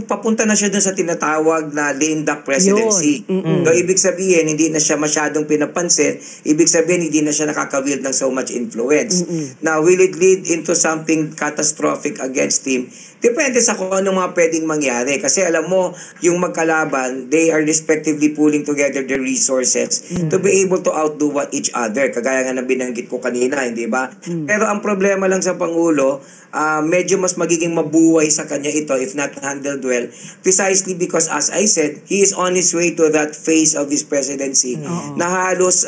papunta na siya dun sa tinatawag na lame duck presidency. So ibig sabihin, hindi na siya masyadong pinapansin. Ibig sabihin, hindi na siya nakaka-wield ng so much influence. Now, will it lead into something catastrophic against him? Depende sa kung anong mga pwedeng mangyari. Kasi alam mo, yung magkalaban, they are respectively pooling together their resources to be able to outdo each other. Kagaya nga na binanggit ko kanina, hindi ba? Pero ang problema lang sa Pangulo, medyo mas magiging mabuhay sa kanya ito if not handled well. Precisely because, as I said, he is on his way to that phase of his presidency na halos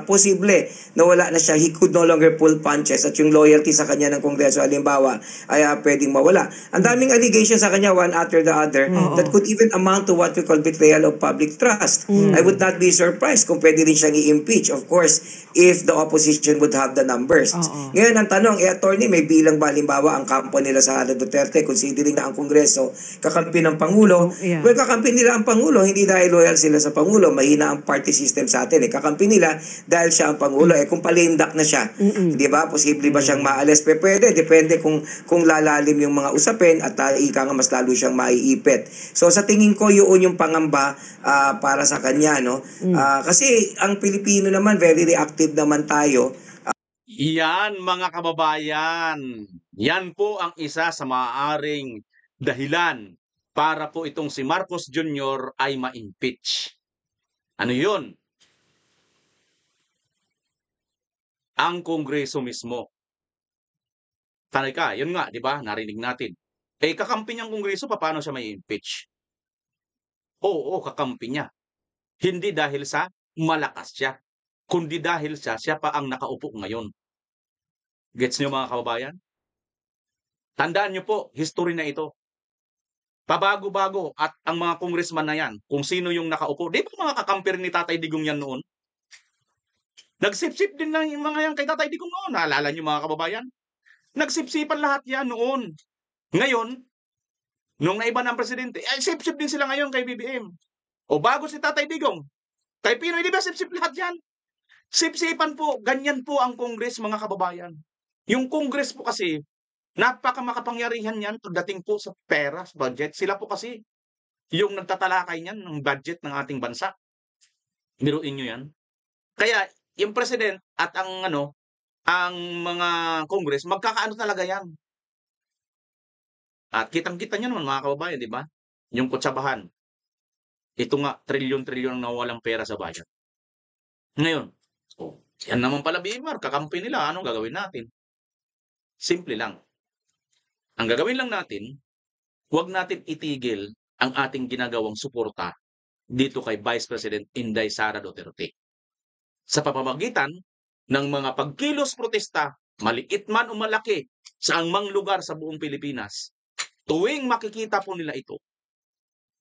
posible na wala na siya. He could no longer pull punches at yung loyalty sa kanya ng Kongreso, halimbawa, ay pwedeng mawala. Ang daming allegations sa kanya, one after the other, that could even amount to what we call betrayal of public trust. I would not be surprised kung pwede rin siyang i-impeach, of course, if the opposition would have the numbers. Ngayon, ang tanong, attorney, may bilang ba, halimbawa, ang kampo nila sa Sara Duterte, considering na ang Kongreso kakampi ng Pangulo? Well, kakampi nila ang Pangulo, hindi dahil loyal sila sa Pangulo, mahina ang party system sa atin. Kakampi nila dahil siya ang Pangulo. Kung palindak na siya, di ba? Posible ba siyang maalis? Pwede, depende kung lalalim yung mga usapin at ika nga mas lalo siyang maiipit. So sa tingin ko yun yung pangamba para sa kanya, no? Kasi ang Pilipino naman, very reactive naman tayo. Yan mga kababayan, yan po ang isa sa maaaring dahilan para po itong si Marcos Jr. ay ma-impeach. Ano yun? Ang Kongreso mismo. Tanay ka, yun nga, di ba? Narinig natin. Kakampi niyang Kongreso, paano siya may impeach? Oo, kakampi niya. Hindi dahil sa malakas siya, kundi dahil siya pa ang nakaupo ngayon. Gets niyo mga kababayan? Tandaan niyo po, history na ito. Pabago-bago at ang mga congressman na yan, kung sino yung nakaupo, di ba mga kakampi ni Tatay Digong yan noon? Nagsipsip din lang yung mga yan kay Tatay Digong noon. Naalala niyo mga kababayan? Nagsipsipan lahat yan noon. Ngayon, nung naiba ng presidente, sip-sip din sila ngayon kay BBM. O bago si Tatay Digong, kay Pinoy, di ba sip-sip lahat yan? Sip-sipan po, ganyan po ang Congress mga kababayan. Yung Congress po kasi, napaka-makapangyarihan yan dating po sa pera, sa budget. Sila po kasi, yung nagtatalakay niyan ng budget ng ating bansa. Biruin nyo yan. Kaya, yung president at ang mga Congress, magkakaano talaga yan. At kitang-kita nyo naman mga kababayan, di ba? Yung kutsabahan. Ito nga, trilyon-trilyon ang nawawalang pera sa budget. Ngayon, yan naman pala BMR, kakampi nila, anong gagawin natin? Simple lang. Ang gagawin lang natin, huwag natin itigil ang ating ginagawang suporta dito kay Vice President Inday Sara Duterte. Sa pamamagitan ng mga pagkilos protesta, maliit man o malaki, sa angmang lugar sa buong Pilipinas, tuwing makikita po nila ito,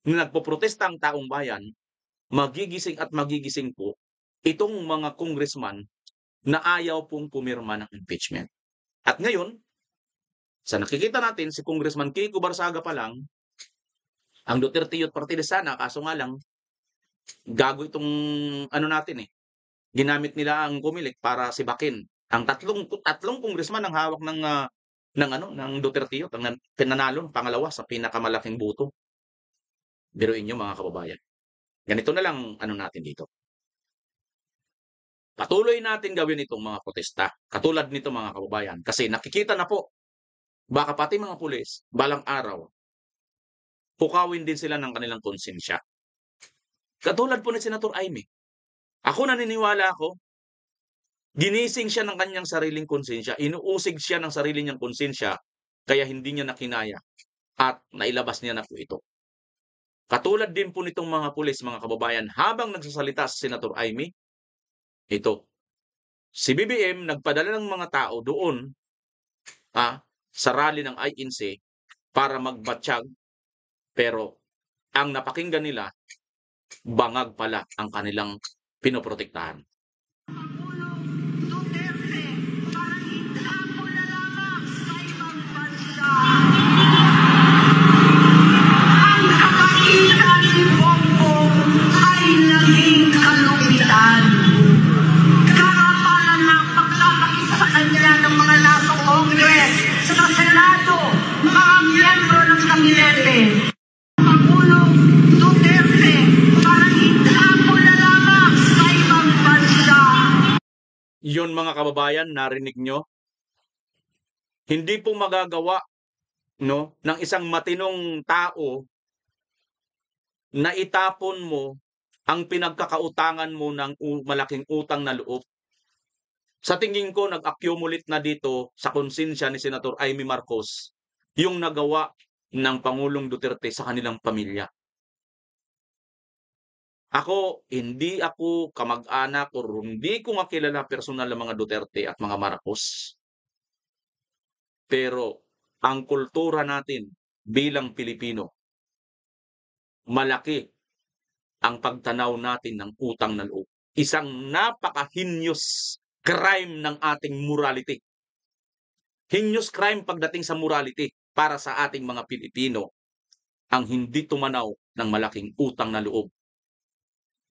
na nagpoprotesta ang taong bayan, magigising at magigising po itong mga congressman na ayaw pong pumirma ng impeachment. At ngayon, sa nakikita natin, si Congressman Kiko Barsaga pa lang, ang Duterte Youth Party List sana, kaso nga lang, gago itong natin ginamit nila ang Comelec para sibakin. Ang tatlong congressman ang hawak ng Duterte Youth, ang pinanalo pangalawa sa pinakamalaking boto. Biruin nyo mga kababayan. Ganito na lang natin dito. Patuloy natin gawin itong mga protesta. Katulad nito mga kababayan. Kasi nakikita na po, baka pati mga pulis, balang araw, pukawin din sila ng kanilang konsensya. Katulad po ni Senator Aimee. Ako naniniwala ako, ginising siya ng kanyang sariling konsensya, inuusig siya ng sarili niyang konsensya, kaya hindi niya nakinaya at nailabas niya na po ito. Katulad din po nitong mga pulis, mga kababayan, habang nagsasalita sa Senator Aimee, ito, si BBM nagpadala ng mga tao doon sa rally ng INC para magbatsyag, pero ang napakinggan nila, bangag pala ang kanilang pinoprotektahan. Yun mga kababayan, narinig nyo? Hindi po magagawa, no, ng isang matinong tao na itapon mo ang pinagkakautangan mo ng malaking utang na loob. Sa tingin ko, nag-accumulate na dito sa konsensya ni Senator Amy Marcos yung nagawa ng Pangulong Duterte sa kanilang pamilya. Hindi ako kamag-anak o hindi ko makilala personal ng mga Duterte at mga Marcos. Pero ang kultura natin bilang Pilipino, malaki ang pagtanaw natin ng utang na loob. Isang napaka-heinous crime ng ating morality. Heinous crime pagdating sa morality para sa ating mga Pilipino ang hindi tumanaw ng malaking utang na loob.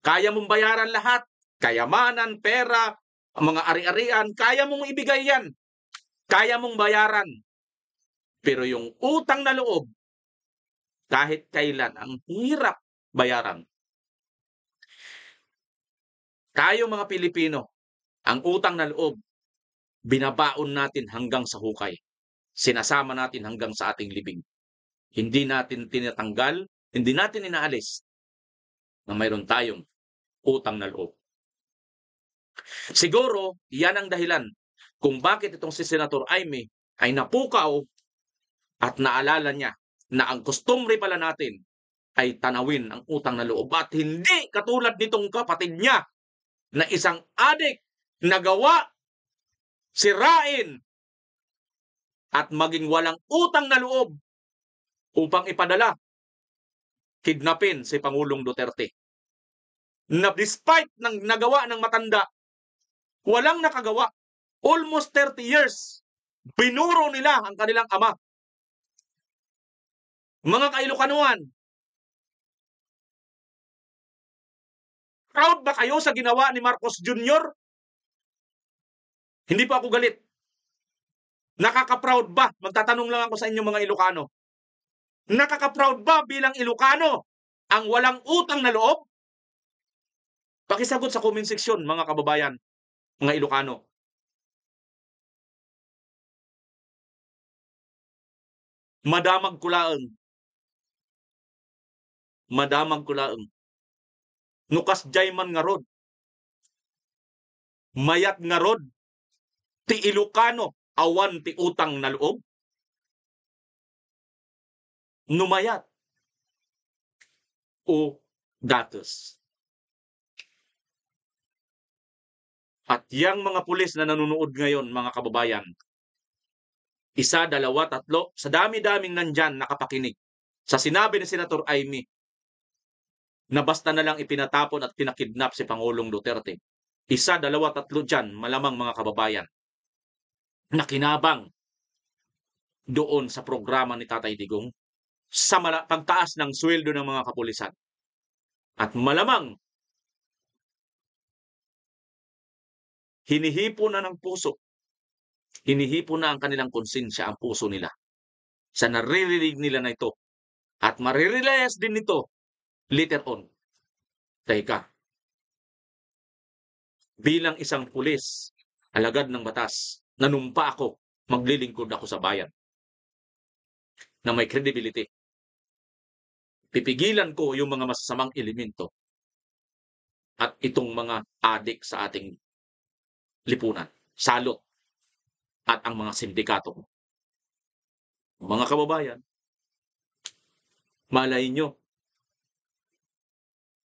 Kaya mong bayaran lahat, kayamanan, pera, ang mga ari-arian, kaya mong ibigay yan. Kaya mong bayaran. Pero yung utang na loob, kahit kailan, ang hirap bayaran. Tayo mga Pilipino, ang utang na loob, binabaon natin hanggang sa hukay. Sinasama natin hanggang sa ating libing. Hindi natin tinatanggal, hindi natin inaalis na mayroon tayong utang na loob. Siguro, yan ang dahilan kung bakit itong si Senator Amy ay napukaw at naalala niya na ang customary pala natin ay tanawin ang utang na loob at hindi katulad nitong kapatid niya na isang adik na gawa, sirain at maging walang utang na loob upang ipadala, kidnapin si Pangulong Duterte. Na despite ng nagawa ng matanda, walang nakagawa. Almost 30 years, binuro nila ang kanilang ama. Mga Kailokanuhan, proud ba kayo sa ginawa ni Marcos Jr.? Hindi pa ako galit. Nakaka-proud ba? Magtatanong lang ako sa inyo mga Ilocano. Nakaka-proud ba bilang Ilocano ang walang utang na loob? Pakisagot sa comment section, mga kababayan, mga Ilocano. Madamag kulaang. Madamag kulaang. Nukas jayman nga rod. Mayat nga rod. Ti Ilocano, awan ti utang na loob. Numayat. O datos. At yang mga pulis na nanonood ngayon, mga kababayan, 1, 2, 3, sa dami-daming nandyan nakapakinig sa sinabi ni Senator Amy na basta na lang ipinatapon at pinakidnap si Pangulong Duterte. 1, 2, 3 dyan, malamang mga kababayan, nakinabang doon sa programa ni Tatay Digong sa pagtaas ng sweldo ng mga kapulisan. At malamang hinihipo na ng puso. Hinihipo na ang kanilang konsensya, ang puso nila. Sa naririnig nila na ito. At marirealize din nito later on. Teka. Bilang isang pulis, alagad ng batas, nanumpa ako, maglilingkod ako sa bayan. Na may credibility. Pipigilan ko yung mga masasamang elemento. At itong mga adik sa ating lipunan, salot, at ang mga sindikato. Mga kababayan, malay nyo,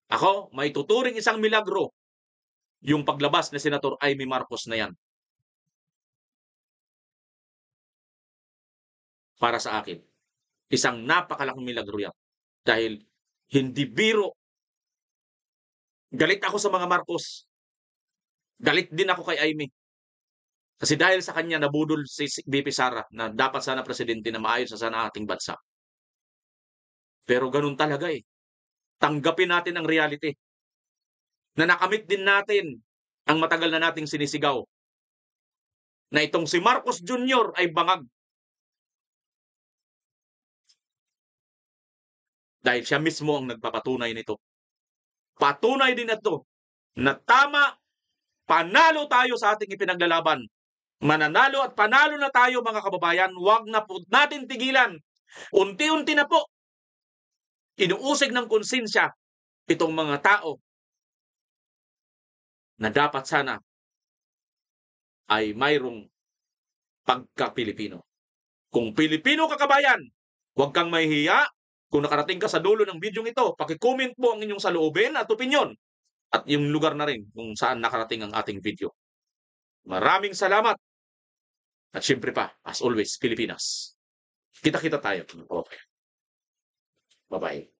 ako, may tuturing isang milagro yung paglabas ni Senator Amy Marcos na yan. Para sa akin, isang napakalaking milagro yan. Dahil hindi biro. Galit ako sa mga Marcos. Galit din ako kay Amy. Kasi dahil sa kanya nabudol si BP Sara na dapat sana presidente na maayos sa sana ating bansa. Pero ganun talaga eh. Tanggapin natin ang reality. Na nakamit din natin ang matagal na nating sinisigaw. Na itong si Marcos Jr. ay bangag. Dahil siya mismo ang nagpapatunay nito. Patunay din ito na tama panalo tayo sa ating ipinaglalaban. Mananalo at panalo na tayo mga kababayan. Huwag na po natin tigilan. Unti-unti na po inuusig ng konsensya itong mga tao na dapat sana ay mayroong pagka-Pilipino. Kung Pilipino ka kabayan, huwag kang mahihiya. Kung nakarating ka sa dulo ng video ito, paki-comment po ang inyong saloobin at opinyon at yung lugar na rin kung saan nakarating ang ating video. Maraming salamat. At syempre pa, as always, Pilipinas. Kita-kita tayo. Okay. Bye-bye.